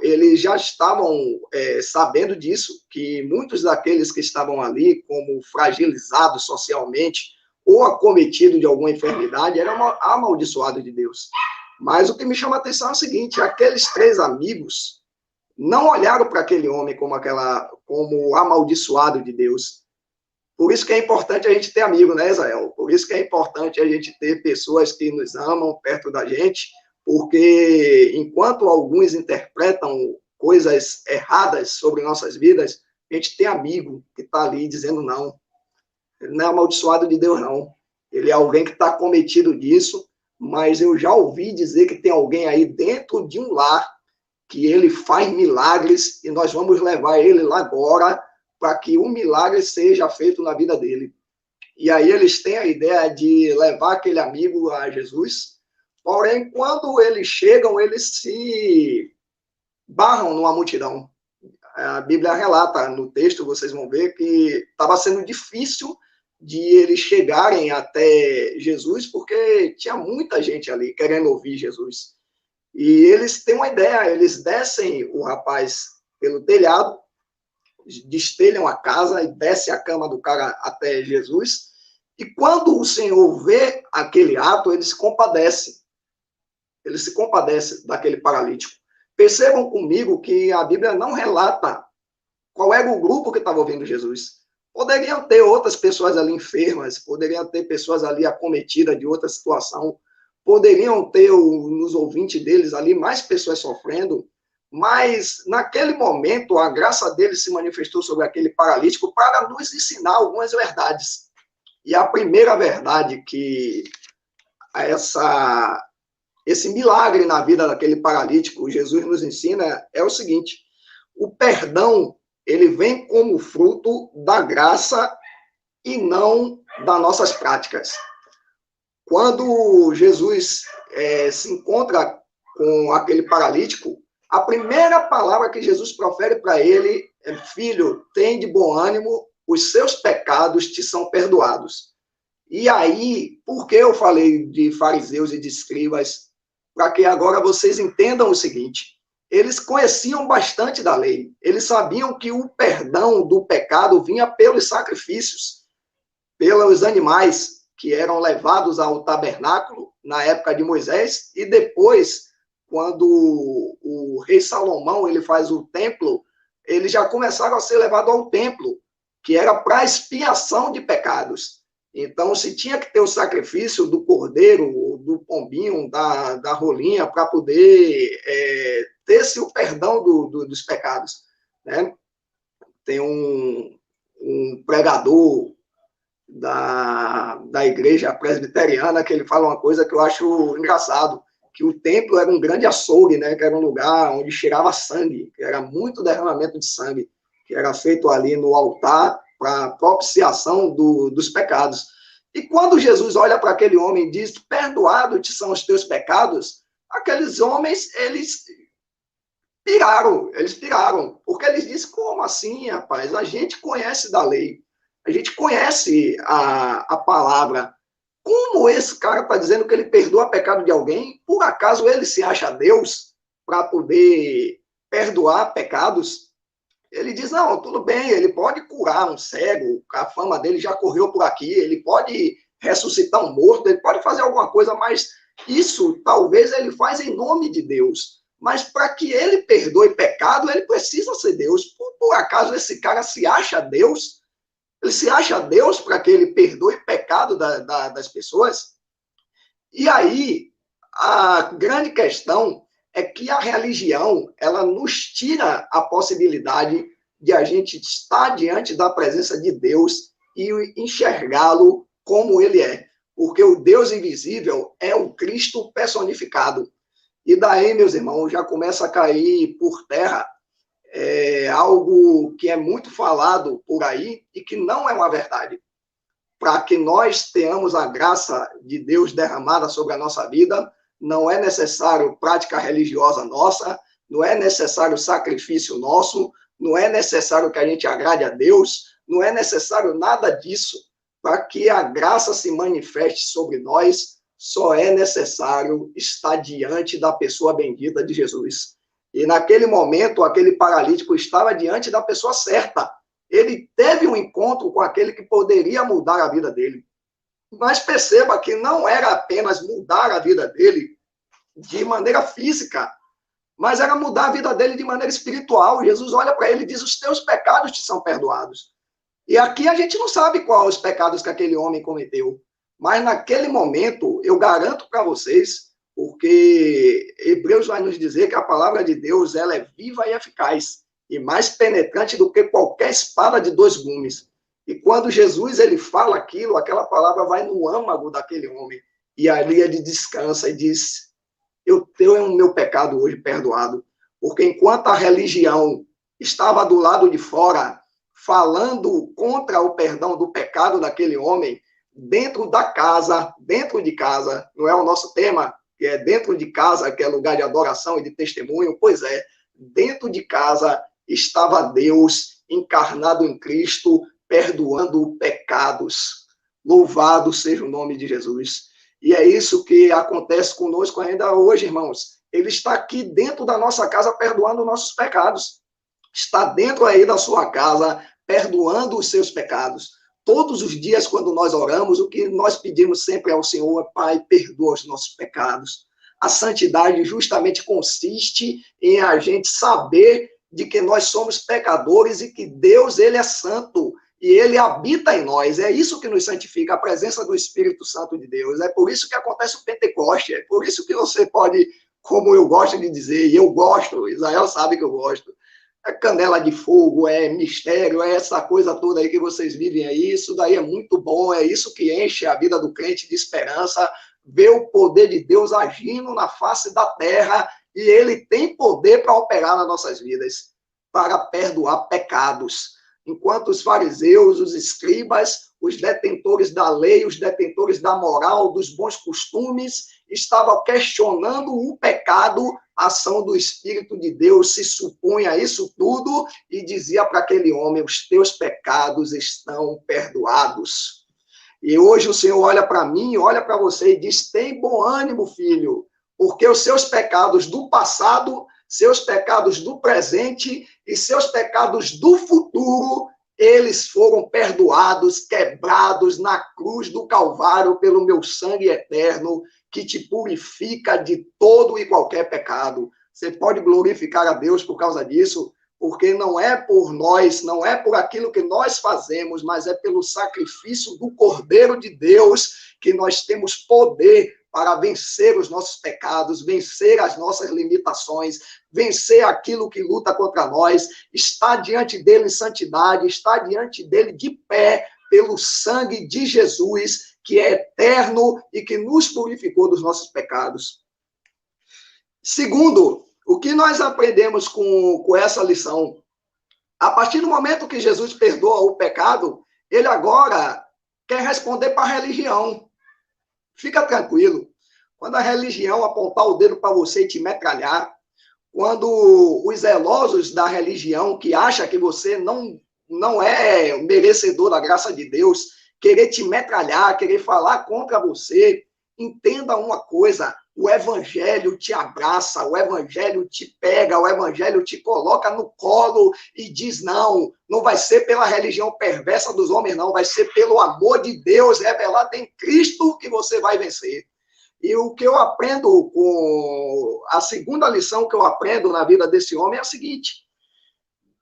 Speaker 2: eles já estavam sabendo disso, que muitos daqueles que estavam ali, como fragilizados socialmente ou acometidos de alguma enfermidade, eram amaldiçoados de Deus. Mas o que me chama a atenção é o seguinte: aqueles 3 amigos não olharam para aquele homem como amaldiçoado de Deus. Por isso que é importante a gente ter amigo, né, Israel? Por isso que é importante a gente ter pessoas que nos amam perto da gente, porque enquanto alguns interpretam coisas erradas sobre nossas vidas, a gente tem amigo que está ali dizendo não. Ele não é amaldiçoado de Deus, não. Ele é alguém que está cometido disso, mas eu já ouvi dizer que tem alguém aí dentro de um lar que ele faz milagres e nós vamos levar ele lá agora para que o milagre seja feito na vida dele. E aí eles têm a ideia de levar aquele amigo a Jesus, porém, quando eles chegam, eles se barram numa multidão. A Bíblia relata no texto, vocês vão ver, que estava sendo difícil de eles chegarem até Jesus, porque tinha muita gente ali querendo ouvir Jesus. E eles têm uma ideia, eles descem o rapaz pelo telhado, destelham a casa e desce a cama do cara até Jesus. E quando o Senhor vê aquele ato, ele se compadece. Ele se compadece daquele paralítico. Percebam comigo que a Bíblia não relata qual era o grupo que estava ouvindo Jesus. Poderiam ter outras pessoas ali enfermas, poderiam ter pessoas ali acometidas de outra situação, poderiam ter nos ouvintes deles ali mais pessoas sofrendo, mas naquele momento a graça dele se manifestou sobre aquele paralítico para nos ensinar algumas verdades. E a primeira verdade que esse milagre na vida daquele paralítico Jesus nos ensina é o seguinte: o perdão, ele vem como fruto da graça e não das nossas práticas. Quando Jesus se encontra com aquele paralítico, a primeira palavra que Jesus profere para ele é: filho, tem de bom ânimo, os seus pecados te são perdoados. E aí, por que eu falei de fariseus e de escribas? Para que agora vocês entendam o seguinte: eles conheciam bastante da lei, eles sabiam que o perdão do pecado vinha pelos sacrifícios, pelos animais que eram levados ao tabernáculo na época de Moisés, e depois, quando o rei Salomão ele faz o templo, eles já começaram a ser levados ao templo, que era para expiação de pecados. Então, se tinha que ter o sacrifício do cordeiro, do pombinho, da rolinha, para poder ter-se o perdão dos pecados. Né? Tem um pregador da igreja presbiteriana que ele fala uma coisa que eu acho engraçado, que o templo era um grande açougue, né? Que era um lugar onde cheirava sangue, que era muito derramamento de sangue, que era feito ali no altar para propiciação dos pecados. E quando Jesus olha para aquele homem e diz: perdoado-te são os teus pecados, aqueles homens, eles piraram, porque eles dizem: como assim, rapaz? A gente conhece da lei, a gente conhece a palavra. Como esse cara está dizendo que ele perdoa pecado de alguém? Por acaso ele se acha Deus para poder perdoar pecados? Ele diz: não, tudo bem, ele pode curar um cego, a fama dele já correu por aqui, ele pode ressuscitar um morto, ele pode fazer alguma coisa, mas isso talvez ele faz em nome de Deus. Mas para que ele perdoe pecado, ele precisa ser Deus. Por acaso esse cara se acha Deus? Ele se acha Deus para que ele perdoe pecado das pessoas? E aí, a grande questão é que a religião, ela nos tira a possibilidade de a gente estar diante da presença de Deus e enxergá-lo como ele é. Porque o Deus invisível é o Cristo personificado. E daí, meus irmãos, já começa a cair por terra algo que é muito falado por aí e que não é uma verdade. Para que nós tenhamos a graça de Deus derramada sobre a nossa vida, não é necessário prática religiosa nossa, não é necessário sacrifício nosso, não é necessário que a gente agrade a Deus, não é necessário nada disso. Para que a graça se manifeste sobre nós, só é necessário estar diante da pessoa bendita de Jesus. E naquele momento, aquele paralítico estava diante da pessoa certa. Ele teve um encontro com aquele que poderia mudar a vida dele. Mas perceba que não era apenas mudar a vida dele, de maneira física, mas era mudar a vida dele de maneira espiritual. Jesus olha para ele e diz: os teus pecados te são perdoados. E aqui a gente não sabe quais os pecados que aquele homem cometeu, mas naquele momento, eu garanto para vocês, porque Hebreus vai nos dizer que a palavra de Deus, ela é viva e eficaz, e mais penetrante do que qualquer espada de dois gumes. E quando Jesus ele fala aquilo, aquela palavra vai no âmago daquele homem, e ali ele descansa e diz: eu tenho o meu pecado hoje perdoado. Porque enquanto a religião estava do lado de fora, falando contra o perdão do pecado daquele homem, dentro de casa, não é o nosso tema, que é dentro de casa, que é lugar de adoração e de testemunho, pois é, dentro de casa estava Deus encarnado em Cristo, perdoando pecados. Louvado seja o nome de Jesus. E é isso que acontece conosco ainda hoje, irmãos. Ele está aqui dentro da nossa casa perdoando nossos pecados. Está dentro aí da sua casa perdoando os seus pecados. Todos os dias, quando nós oramos, o que nós pedimos sempre ao Senhor é: Pai, perdoa os nossos pecados. A santidade justamente consiste em a gente saber de que nós somos pecadores e que Deus, ele é santo e ele habita em nós. É isso que nos santifica, a presença do Espírito Santo de Deus. É por isso que acontece o Pentecoste, é por isso que você pode, como eu gosto de dizer, e eu gosto, Israel sabe que eu gosto, é canela de fogo, é mistério, é essa coisa toda aí que vocês vivem aí, isso daí é muito bom, é isso que enche a vida do crente de esperança, ver o poder de Deus agindo na face da terra, e ele tem poder para operar nas nossas vidas, para perdoar pecados. Enquanto os fariseus, os escribas, os detentores da lei, os detentores da moral, dos bons costumes, estavam questionando o pecado, a ação do Espírito de Deus se supunha a isso tudo e dizia para aquele homem: os teus pecados estão perdoados. E hoje o Senhor olha para mim, olha para você e diz: tem bom ânimo, filho, porque os seus pecados do passado, seus pecados do presente e seus pecados do futuro, eles foram perdoados, quebrados na cruz do Calvário pelo meu sangue eterno, que te purifica de todo e qualquer pecado. Você pode glorificar a Deus por causa disso, porque não é por nós, não é por aquilo que nós fazemos, mas é pelo sacrifício do Cordeiro de Deus que nós temos poder para vencer os nossos pecados, vencer as nossas limitações, vencer aquilo que luta contra nós, estar diante dele em santidade, estar diante dele de pé, pelo sangue de Jesus, que é eterno e que nos purificou dos nossos pecados. Segundo, o que nós aprendemos com essa lição? A partir do momento que Jesus perdoa o pecado, ele agora quer responder para a religião. Fica tranquilo. Quando a religião apontar o dedo para você e te metralhar, quando os zelosos da religião, que acham que você não é merecedor da graça de Deus, querer te metralhar, querer falar contra você, entenda uma coisa: o evangelho te abraça, o evangelho te pega, o evangelho te coloca no colo e diz: não, não vai ser pela religião perversa dos homens, não, vai ser pelo amor de Deus revelado em Cristo que você vai vencer. E o que eu aprendo a segunda lição que eu aprendo na vida desse homem é a seguinte: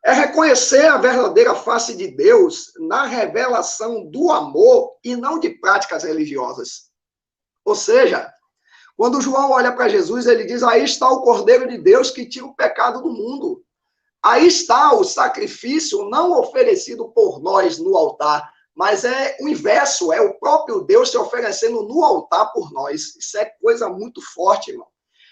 Speaker 2: é reconhecer a verdadeira face de Deus na revelação do amor e não de práticas religiosas. Ou seja, quando João olha para Jesus, ele diz: aí está o Cordeiro de Deus que tira o pecado do mundo. Aí está o sacrifício não oferecido por nós no altar, mas é o inverso, é o próprio Deus se oferecendo no altar por nós. Isso é coisa muito forte, irmão.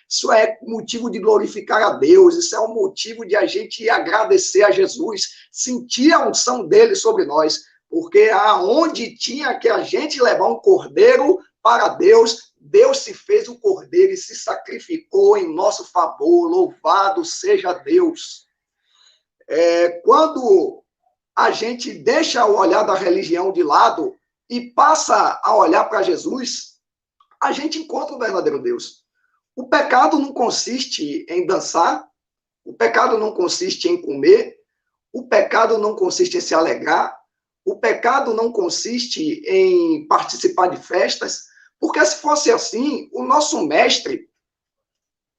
Speaker 2: Isso é motivo de glorificar a Deus, isso é um motivo de a gente agradecer a Jesus, sentir a unção dele sobre nós, porque aonde tinha que a gente levar um cordeiro para Deus, Deus se fez o cordeiro e se sacrificou em nosso favor. Louvado seja Deus. Quando a gente deixa o olhar da religião de lado e passa a olhar para Jesus, a gente encontra o verdadeiro Deus. O pecado não consiste em dançar, o pecado não consiste em comer, o pecado não consiste em se alegrar, o pecado não consiste em participar de festas, porque se fosse assim, o nosso mestre,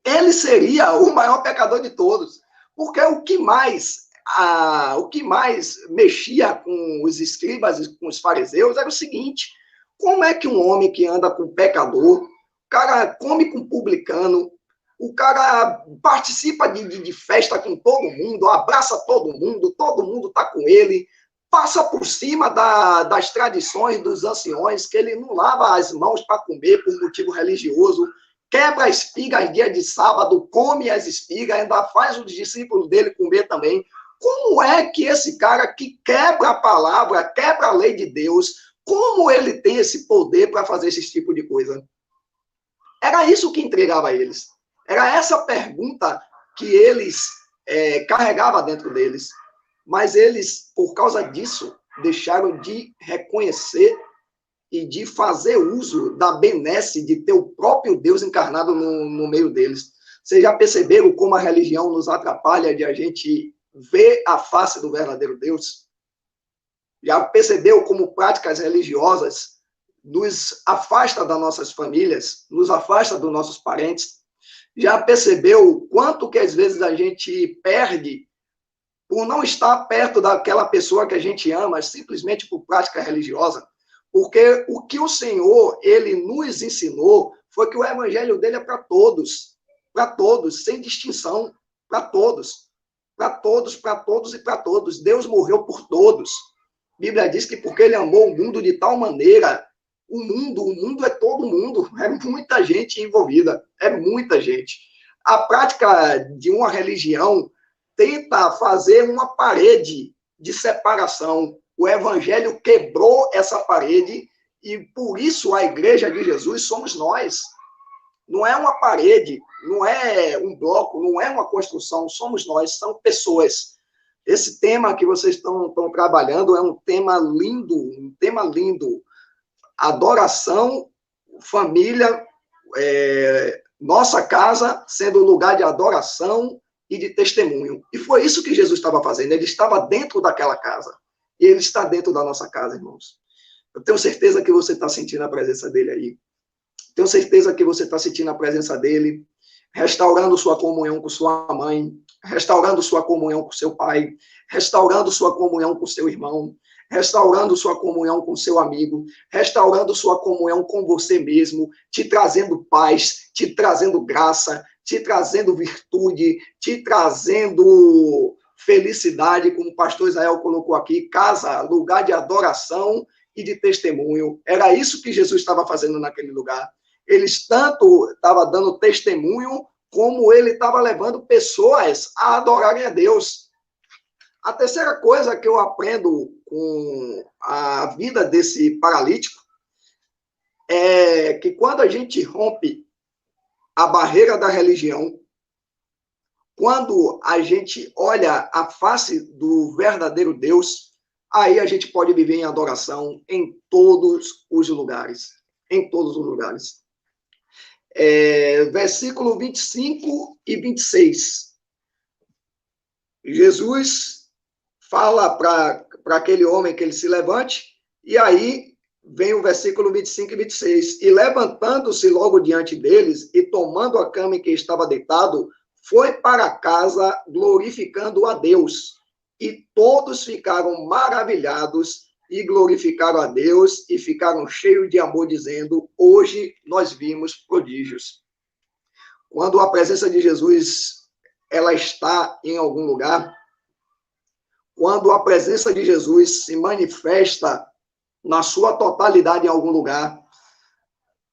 Speaker 2: ele seria o maior pecador de todos. Porque o que mais mexia com os escribas e com os fariseus era o seguinte: como é que um homem que anda com pecador, o cara come com publicano, o cara participa de festa com todo mundo, abraça todo mundo está com ele, passa por cima das tradições dos anciões, que ele não lava as mãos para comer por motivo religioso, quebra espigas dia de sábado, come as espigas, ainda faz os discípulos dele comer também. Como é que esse cara que quebra a palavra, quebra a lei de Deus, como ele tem esse poder para fazer esse tipo de coisa? Era isso que intrigava eles. Era essa pergunta que eles carregavam dentro deles. Mas eles, por causa disso, deixaram de reconhecer e de fazer uso da benesse de ter o próprio Deus encarnado no meio deles. Vocês já perceberam como a religião nos atrapalha de a gente ver a face do verdadeiro Deus? Já percebeu como práticas religiosas nos afasta das nossas famílias, nos afasta dos nossos parentes? Já percebeu o quanto que às vezes a gente perde por não estar perto daquela pessoa que a gente ama, simplesmente por prática religiosa? Porque o que o Senhor, ele nos ensinou foi que o evangelho dele é para todos, sem distinção, para todos e para todos. Deus morreu por todos. A Bíblia diz que porque ele amou o mundo de tal maneira, o mundo é todo mundo, é muita gente envolvida, é muita gente. A prática de uma religião tenta fazer uma parede de separação. O evangelho quebrou essa parede e por isso a igreja de Jesus somos nós. Não é uma parede, não é um bloco, não é uma construção, somos nós, são pessoas. Esse tema que vocês estão trabalhando é um tema lindo. Adoração, família, nossa casa sendo lugar de adoração e de testemunho. E foi isso que Jesus estava fazendo. Ele estava dentro daquela casa. E ele está dentro da nossa casa, irmãos. Eu tenho certeza que você está sentindo a presença dele aí. Tenho certeza que você está sentindo a presença dele, restaurando sua comunhão com sua mãe, restaurando sua comunhão com seu pai, restaurando sua comunhão com seu irmão, restaurando sua comunhão com seu amigo, restaurando sua comunhão com você mesmo, te trazendo paz, te trazendo graça, te trazendo virtude, te trazendo felicidade, como o pastor Israel colocou aqui, casa, lugar de adoração e de testemunho. Era isso que Jesus estava fazendo naquele lugar. Eles tanto estavam dando testemunho, como ele estava levando pessoas a adorarem a Deus. A terceira coisa que eu aprendo com a vida desse paralítico é que quando a gente rompe a barreira da religião, quando a gente olha a face do verdadeiro Deus, aí a gente pode viver em adoração em todos os lugares. Em todos os lugares. Versículo 25 e 26. Jesus fala para aquele homem que ele se levante, e aí vem o versículo 25 e 26. E levantando-se logo diante deles, e tomando a cama em que estava deitado, foi para casa glorificando a Deus. E todos ficaram maravilhados e glorificaram a Deus e ficaram cheios de amor, dizendo: hoje nós vimos prodígios. Quando a presença de Jesus ela está em algum lugar, quando a presença de Jesus se manifesta na sua totalidade em algum lugar,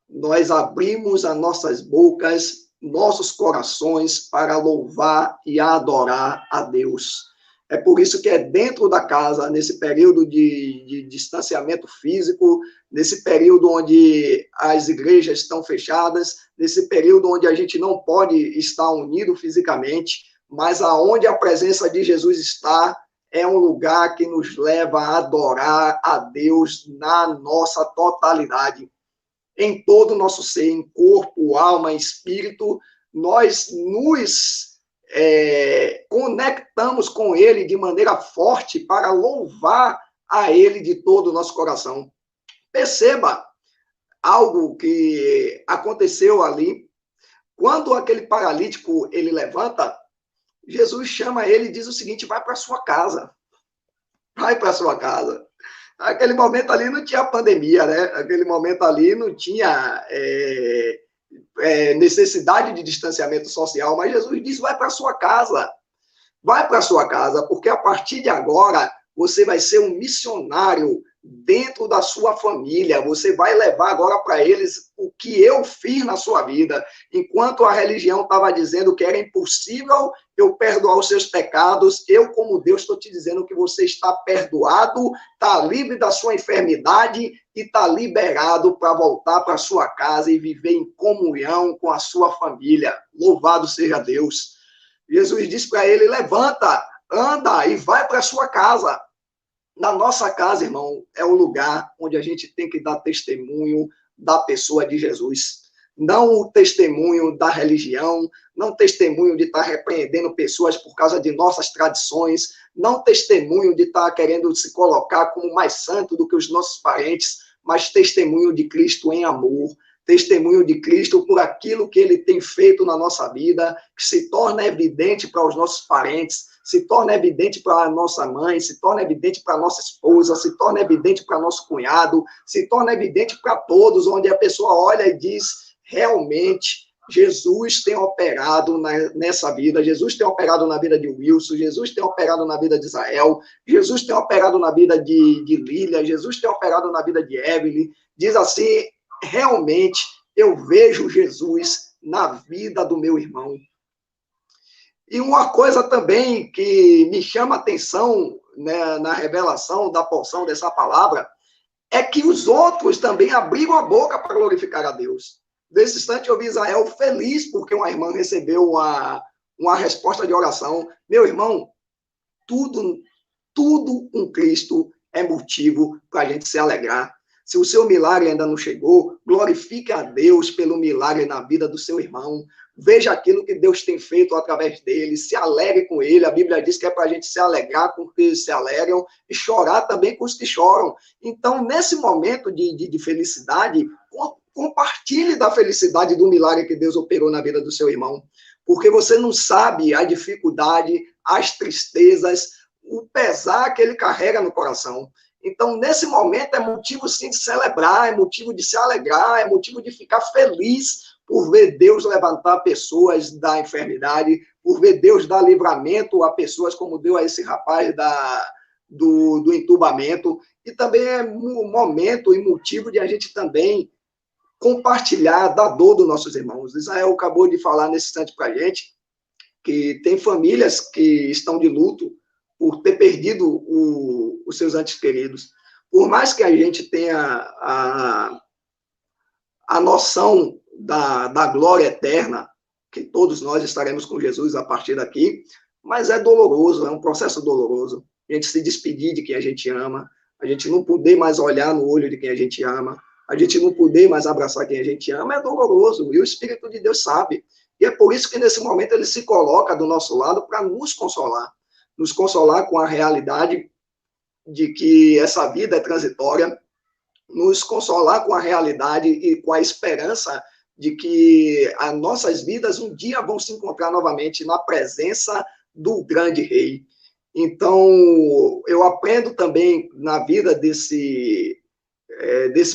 Speaker 2: nós abrimos as nossas bocas, nossos corações para louvar e adorar a Deus. É por isso que é dentro da casa, nesse período de distanciamento físico, nesse período onde as igrejas estão fechadas, nesse período onde a gente não pode estar unido fisicamente, mas aonde a presença de Jesus está, é um lugar que nos leva a adorar a Deus na nossa totalidade. Em todo o nosso ser, em corpo, alma, espírito, nós nos conectamos com ele de maneira forte para louvar a ele de todo o nosso coração. Perceba algo que aconteceu ali quando aquele paralítico ele levanta, Jesus chama ele e diz o seguinte: vai para sua casa. Vai para sua casa. Aquele momento ali não tinha pandemia, né? Aquele momento ali não tinha necessidade de distanciamento social, mas Jesus disse: vai para sua casa. Vai para sua casa, porque a partir de agora você vai ser um missionário dentro da sua família. Você vai levar agora para eles o que eu fiz na sua vida. Enquanto a religião estava dizendo que era impossível eu perdoar os seus pecados, eu, como Deus, estou te dizendo que você está perdoado, está livre da sua enfermidade e está liberado para voltar para sua casa e viver em comunhão com a sua família. Louvado seja Deus. Jesus disse para ele: levanta, anda e vai para sua casa. Na nossa casa, irmão, é o lugar onde a gente tem que dar testemunho da pessoa de Jesus. Não o testemunho da religião, não testemunho de estar repreendendo pessoas por causa de nossas tradições, não testemunho de estar querendo se colocar como mais santo do que os nossos parentes, mas testemunho de Cristo em amor, testemunho de Cristo por aquilo que ele tem feito na nossa vida, que se torna evidente para os nossos parentes, se torna evidente para a nossa mãe, se torna evidente para a nossa esposa, se torna evidente para nosso cunhado, se torna evidente para todos, onde a pessoa olha e diz: realmente, Jesus tem operado nessa vida, Jesus tem operado na vida de Wilson, Jesus tem operado na vida de Israel, Jesus tem operado na vida de Lília, Jesus tem operado na vida de Evelyn. Diz assim: realmente, eu vejo Jesus na vida do meu irmão. E uma coisa também que me chama a atenção, né, na revelação da porção dessa palavra, é que os outros também abriram a boca para glorificar a Deus. Nesse instante eu vi Israel feliz porque uma irmã recebeu uma resposta de oração. Meu irmão, tudo com Cristo é motivo para a gente se alegrar. Se o seu milagre ainda não chegou, glorifique a Deus pelo milagre na vida do seu irmão. Veja aquilo que Deus tem feito através dele, se alegre com ele. A Bíblia diz que é para a gente se alegrar com os que se alegram e chorar também com os que choram. Então, nesse momento de felicidade, compartilhe da felicidade do milagre que Deus operou na vida do seu irmão, porque você não sabe a dificuldade, as tristezas, o pesar que ele carrega no coração. Então, nesse momento, é motivo, sim, de celebrar, é motivo de se alegrar, é motivo de ficar feliz por ver Deus levantar pessoas da enfermidade, por ver Deus dar livramento a pessoas como deu a esse rapaz do entubamento. E também é um momento e motivo de a gente também compartilhar da dor dos nossos irmãos. Israel acabou de falar nesse instante para a gente que tem famílias que estão de luto por ter perdido os seus entes queridos. Por mais que a gente tenha a noção da glória eterna, que todos nós estaremos com Jesus a partir daqui, mas é doloroso, é um processo doloroso. A gente se despedir de quem a gente ama, a gente não poder mais olhar no olho de quem a gente ama, a gente não poder mais abraçar quem a gente ama, é doloroso, e o Espírito de Deus sabe. E é por isso que nesse momento ele se coloca do nosso lado para nos consolar com a realidade de que essa vida é transitória, nos consolar com a realidade e com a esperança de que as nossas vidas um dia vão se encontrar novamente na presença do grande rei. Então, eu aprendo também na vida desse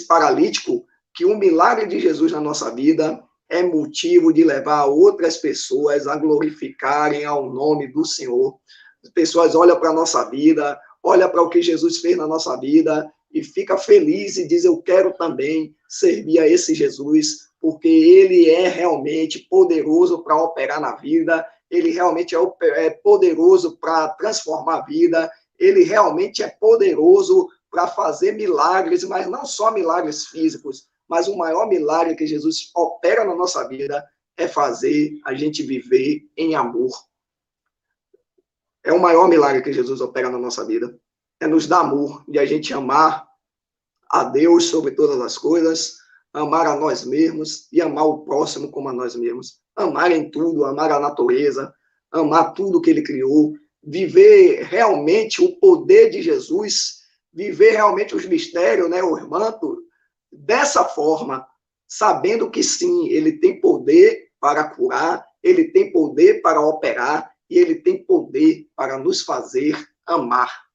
Speaker 2: paralítico que o milagre de Jesus na nossa vida é motivo de levar outras pessoas a glorificarem ao nome do Senhor. As pessoas olham para a nossa vida, olham para o que Jesus fez na nossa vida e fica feliz e diz: eu quero também servir a esse Jesus, porque ele é realmente poderoso para operar na vida, ele realmente é poderoso para transformar a vida, ele realmente é poderoso para fazer milagres, mas não só milagres físicos, mas o maior milagre que Jesus opera na nossa vida é fazer a gente viver em amor. É o maior milagre que Jesus opera na nossa vida. É nos dar amor, de a gente amar a Deus sobre todas as coisas, amar a nós mesmos e amar o próximo como a nós mesmos. Amar em tudo, amar a natureza, amar tudo que ele criou, viver realmente o poder de Jesus, viver realmente os mistérios, né, o manto, dessa forma, sabendo que sim, ele tem poder para curar, ele tem poder para operar e ele tem poder para nos fazer amar.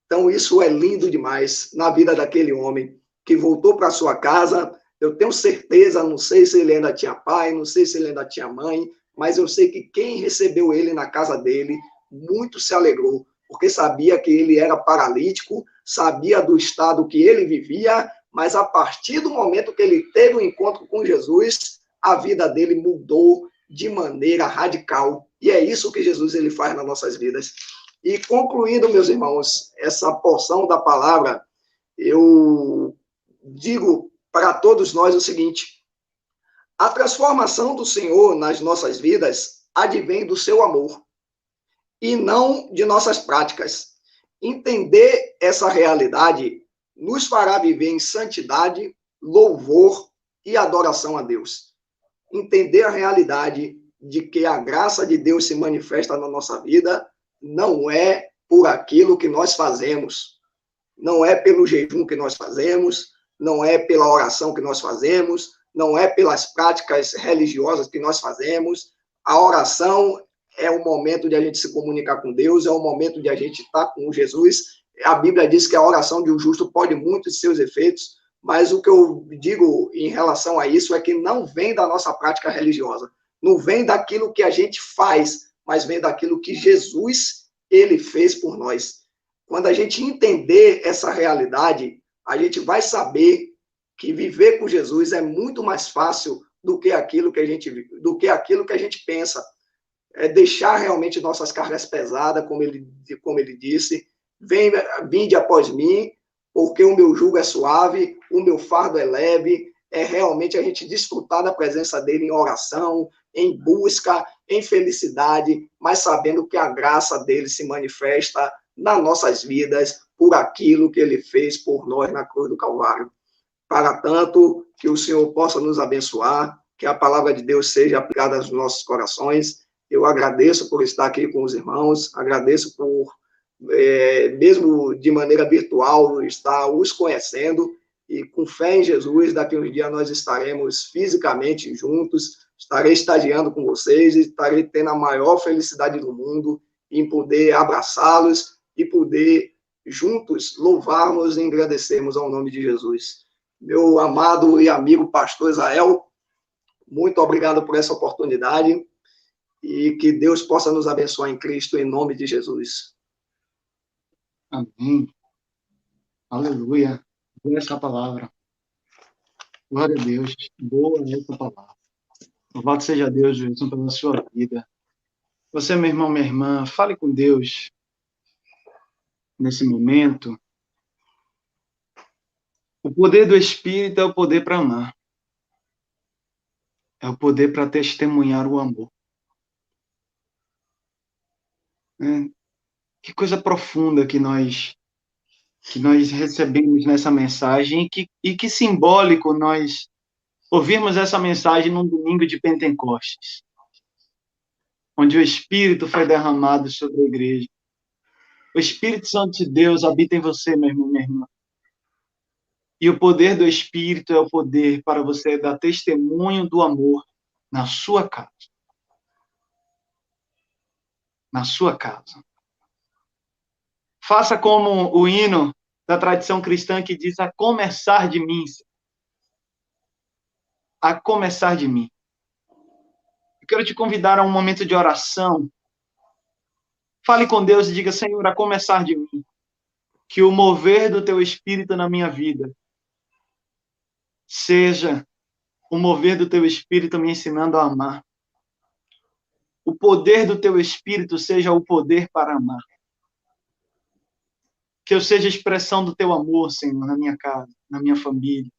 Speaker 2: Então, isso é lindo demais na vida daquele homem que voltou para sua casa. Eu tenho certeza, não sei se ele ainda tinha pai, não sei se ele ainda tinha mãe, mas eu sei que quem recebeu ele na casa dele muito se alegrou, porque sabia que ele era paralítico, sabia do estado que ele vivia, mas a partir do momento que ele teve um encontro com Jesus, a vida dele mudou de maneira radical. E é isso que Jesus ele faz nas nossas vidas. E concluindo, meus irmãos, essa porção da palavra, eu digo para todos nós o seguinte: a transformação do Senhor nas nossas vidas advém do seu amor e não de nossas práticas. Entender essa realidade nos fará viver em santidade, louvor e adoração a Deus. Entender a realidade de que a graça de Deus se manifesta na nossa vida não é por aquilo que nós fazemos, não é pelo jejum que nós fazemos, não é pela oração que nós fazemos, não é pelas práticas religiosas que nós fazemos. A oração é o momento de a gente se comunicar com Deus, é o momento de a gente estar com Jesus. A Bíblia diz que a oração de um justo pode muito de seus efeitos, mas o que eu digo em relação a isso é que não vem da nossa prática religiosa, não vem daquilo que a gente faz, mas vem daquilo que Jesus, ele fez por nós. Quando a gente entender essa realidade, a gente vai saber que viver com Jesus é muito mais fácil do que aquilo que a gente pensa. É deixar realmente nossas cargas pesadas, como ele disse, vinde após mim, porque o meu jugo é suave, o meu fardo é leve. É realmente a gente desfrutar da presença dele em oração, em busca, em felicidade, mas sabendo que a graça dele se manifesta nas nossas vidas por aquilo que ele fez por nós na cruz do Calvário. Para tanto, que o Senhor possa nos abençoar, que a palavra de Deus seja aplicada aos nossos corações. Eu agradeço por estar aqui com os irmãos, agradeço por, mesmo de maneira virtual, estar os conhecendo, e com fé em Jesus, daqui a uns dias nós estaremos fisicamente juntos, estarei estagiando com vocês, estarei tendo a maior felicidade do mundo em poder abraçá-los e poder juntos louvarmos e engrandecermos ao nome de Jesus. Meu amado e amigo pastor Israel, muito obrigado por essa oportunidade e que Deus possa nos abençoar em Cristo, em nome de Jesus.
Speaker 1: Amém. Aleluia. Boa essa palavra. Glória a Deus. Boa essa palavra. Louvado seja Deus, Wilson, pela sua vida. Você, meu irmão, minha irmã, fale com Deus nesse momento. O poder do Espírito é o poder para amar. É o poder para testemunhar o amor. Que coisa profunda que nós recebemos nessa mensagem e que simbólico nós ouvirmos essa mensagem num domingo de Pentecostes, onde o Espírito foi derramado sobre a igreja. O Espírito Santo de Deus habita em você, meu irmão, minha irmã. E o poder do Espírito é o poder para você dar testemunho do amor na sua casa. Na sua casa. Faça como o hino da tradição cristã que diz: a começar de mim. A começar de mim. Eu quero te convidar a um momento de oração. Fale com Deus e diga: Senhor, a começar de mim, que o mover do teu Espírito na minha vida seja o mover do teu Espírito me ensinando a amar. O poder do teu Espírito seja o poder para amar. Que eu seja expressão do teu amor, Senhor, na minha casa, na minha família.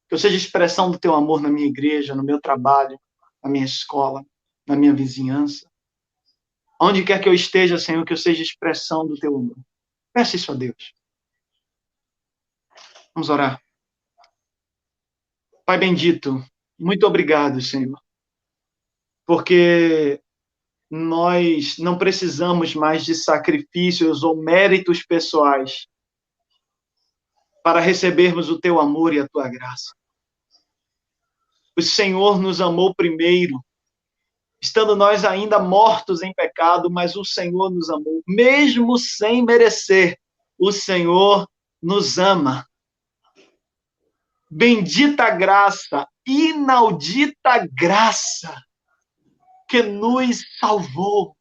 Speaker 1: Que eu seja expressão do teu amor na minha igreja, no meu trabalho, na minha escola, na minha vizinhança. Onde quer que eu esteja, Senhor, que eu seja expressão do teu amor. Peça isso a Deus. Vamos orar. Pai bendito, muito obrigado, Senhor, porque nós não precisamos mais de sacrifícios ou méritos pessoais para recebermos o teu amor e a tua graça. o Senhor nos amou primeiro, estando nós ainda mortos em pecado, mas o Senhor nos amou, mesmo sem merecer, o Senhor nos ama. Bendita graça, inaudita graça, que nos salvou.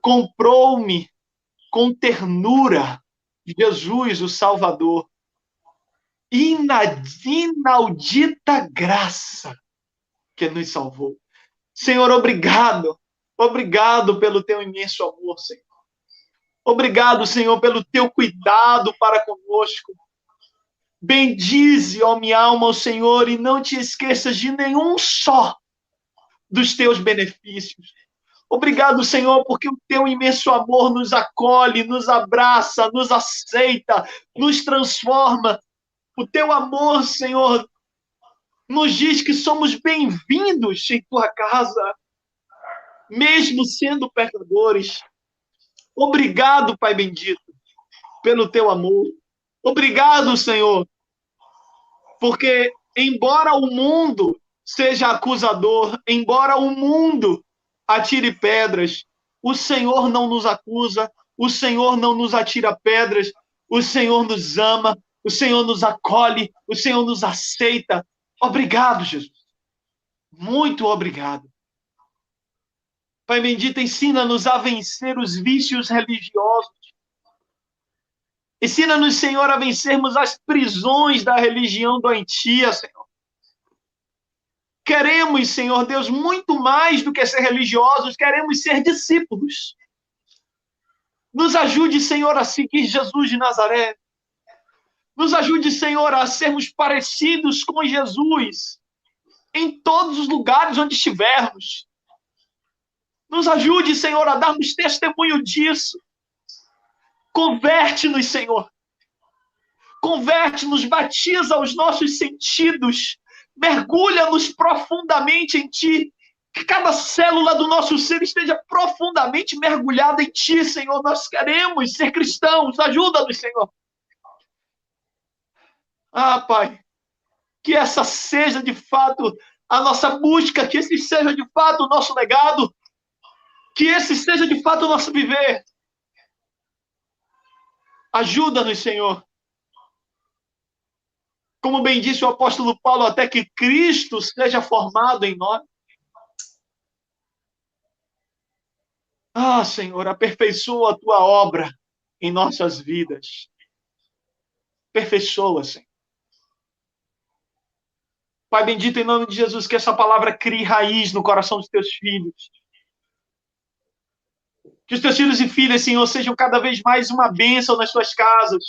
Speaker 1: Comprou-me com ternura, Jesus, o Salvador. Inaudita graça que nos salvou. Senhor, obrigado. Obrigado pelo teu imenso amor, Senhor. Obrigado, Senhor, pelo teu cuidado para conosco. Bendize, ó minha alma, ao Senhor, e não te esqueças de nenhum só dos teus benefícios. Obrigado, Senhor, porque o teu imenso amor nos acolhe, nos abraça, nos aceita, nos transforma. O teu amor, Senhor, nos diz que somos bem-vindos em tua casa, mesmo sendo pecadores. Obrigado, Pai bendito, pelo teu amor. Obrigado, Senhor, porque embora o mundo seja acusador, embora o mundo atire pedras, o Senhor não nos acusa, o Senhor não nos atira pedras, o Senhor nos ama, o Senhor nos acolhe, o Senhor nos aceita. Obrigado, Jesus. Muito obrigado. Pai bendito, ensina-nos a vencer os vícios religiosos. Ensina-nos, Senhor, a vencermos as prisões da religião doentia, Senhor. Queremos, Senhor Deus, muito mais do que ser religiosos, queremos ser discípulos. Nos ajude, Senhor, a seguir Jesus de Nazaré. Nos ajude, Senhor, a sermos parecidos com Jesus em todos os lugares onde estivermos. Nos ajude, Senhor, a darmos testemunho disso. Converte-nos, Senhor. Converte-nos, batiza os nossos sentidos. Mergulha-nos profundamente em Ti. Que cada célula do nosso ser esteja profundamente mergulhada em Ti, Senhor. Nós queremos ser cristãos. Ajuda-nos, Senhor. Ah, Pai, que essa seja de fato a nossa busca, que esse seja de fato o nosso legado, que esse seja de fato o nosso viver. Ajuda-nos, Senhor. Como bem disse o apóstolo Paulo, até que Cristo seja formado em nós. Ah, Senhor, aperfeiçoa a tua obra em nossas vidas. Aperfeiçoa, Senhor. Pai bendito, em nome de Jesus, que essa palavra crie raiz no coração dos teus filhos. Que os teus filhos e filhas, Senhor, sejam cada vez mais uma bênção nas suas casas.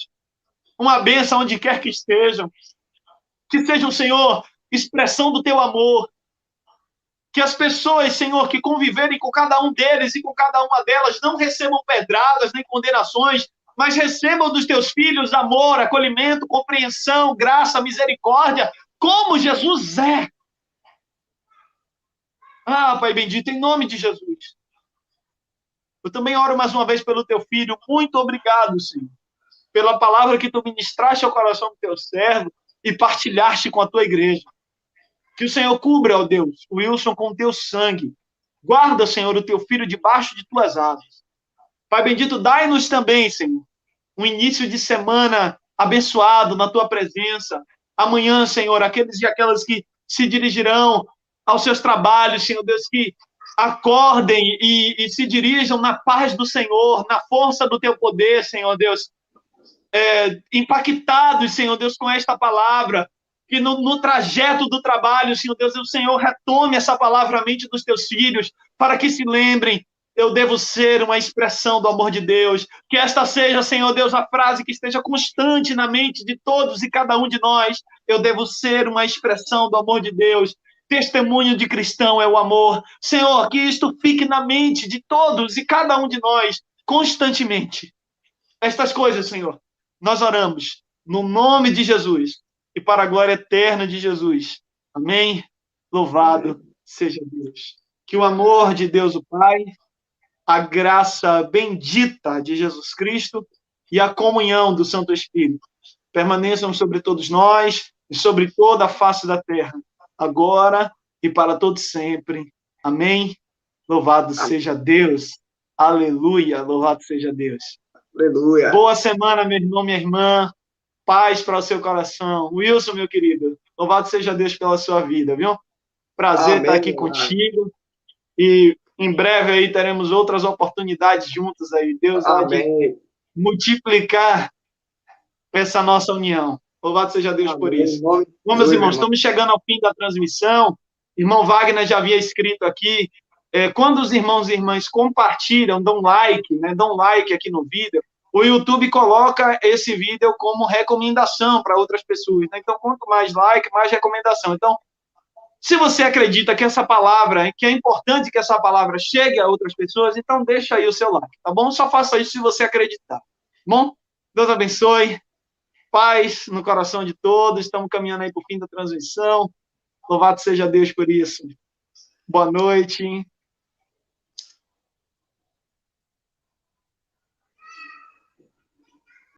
Speaker 1: Uma bênção onde quer que estejam. Que sejam, Senhor, expressão do teu amor. Que as pessoas, Senhor, que conviverem com cada um deles e com cada uma delas não recebam pedradas nem condenações, mas recebam dos teus filhos amor, acolhimento, compreensão, graça, misericórdia, como Jesus é. Ah, Pai bendito, em nome de Jesus. Eu também oro mais uma vez pelo teu filho. Muito obrigado, Senhor, pela palavra que tu ministraste ao coração do teu servo e partilhaste com a tua igreja. Que o Senhor cubra, ó Deus, o Wilson com o teu sangue. Guarda, Senhor, o teu filho debaixo de tuas asas. Pai bendito, dai-nos também, Senhor, um início de semana abençoado na tua presença. Amanhã, Senhor, aqueles e aquelas que se dirigirão aos seus trabalhos, Senhor Deus, que acordem e se dirijam na paz do Senhor, na força do teu poder, Senhor Deus, impactados, Senhor Deus, com esta palavra, que no trajeto do trabalho, Senhor Deus, o Senhor retome essa palavra à mente dos teus filhos, para que se lembrem, eu devo ser uma expressão do amor de Deus, que esta seja, Senhor Deus, a frase que esteja constante na mente de todos e cada um de nós, eu devo ser uma expressão do amor de Deus. Testemunho de cristão é o amor. Senhor, que isto fique na mente de todos e cada um de nós, constantemente. Estas coisas, Senhor, nós oramos no nome de Jesus e para a glória eterna de Jesus. Amém? Louvado seja Deus. Que o amor de Deus, o Pai, a graça bendita de Jesus Cristo e a comunhão do Santo Espírito permaneçam sobre todos nós, e sobre toda a face da terra, agora e para todo sempre. Amém? Louvado seja Deus. Aleluia, louvado seja Deus.
Speaker 2: Aleluia.
Speaker 1: Boa semana, meu irmão, minha irmã. Paz para o seu coração. Wilson, meu querido, louvado seja Deus pela sua vida, viu? Prazer estar aqui contigo. E em breve aí teremos outras oportunidades juntos aí. Deus há de multiplicar essa nossa união. Louvado seja Deus por isso. Bom, meus irmãos, estamos chegando ao fim da transmissão. Irmão Wagner já havia escrito aqui. Quando os irmãos e irmãs compartilham, dão like, né, dão like aqui no vídeo, o YouTube coloca esse vídeo como recomendação para outras pessoas. Né? Então, quanto mais like, mais recomendação. Então, se você acredita que essa palavra, que é importante que essa palavra chegue a outras pessoas, então deixa aí o seu like, tá bom? Só faça isso se você acreditar. Tá bom? Deus abençoe. Paz no coração de todos. Estamos caminhando aí para o fim da transmissão. Louvado seja Deus por isso. Boa noite.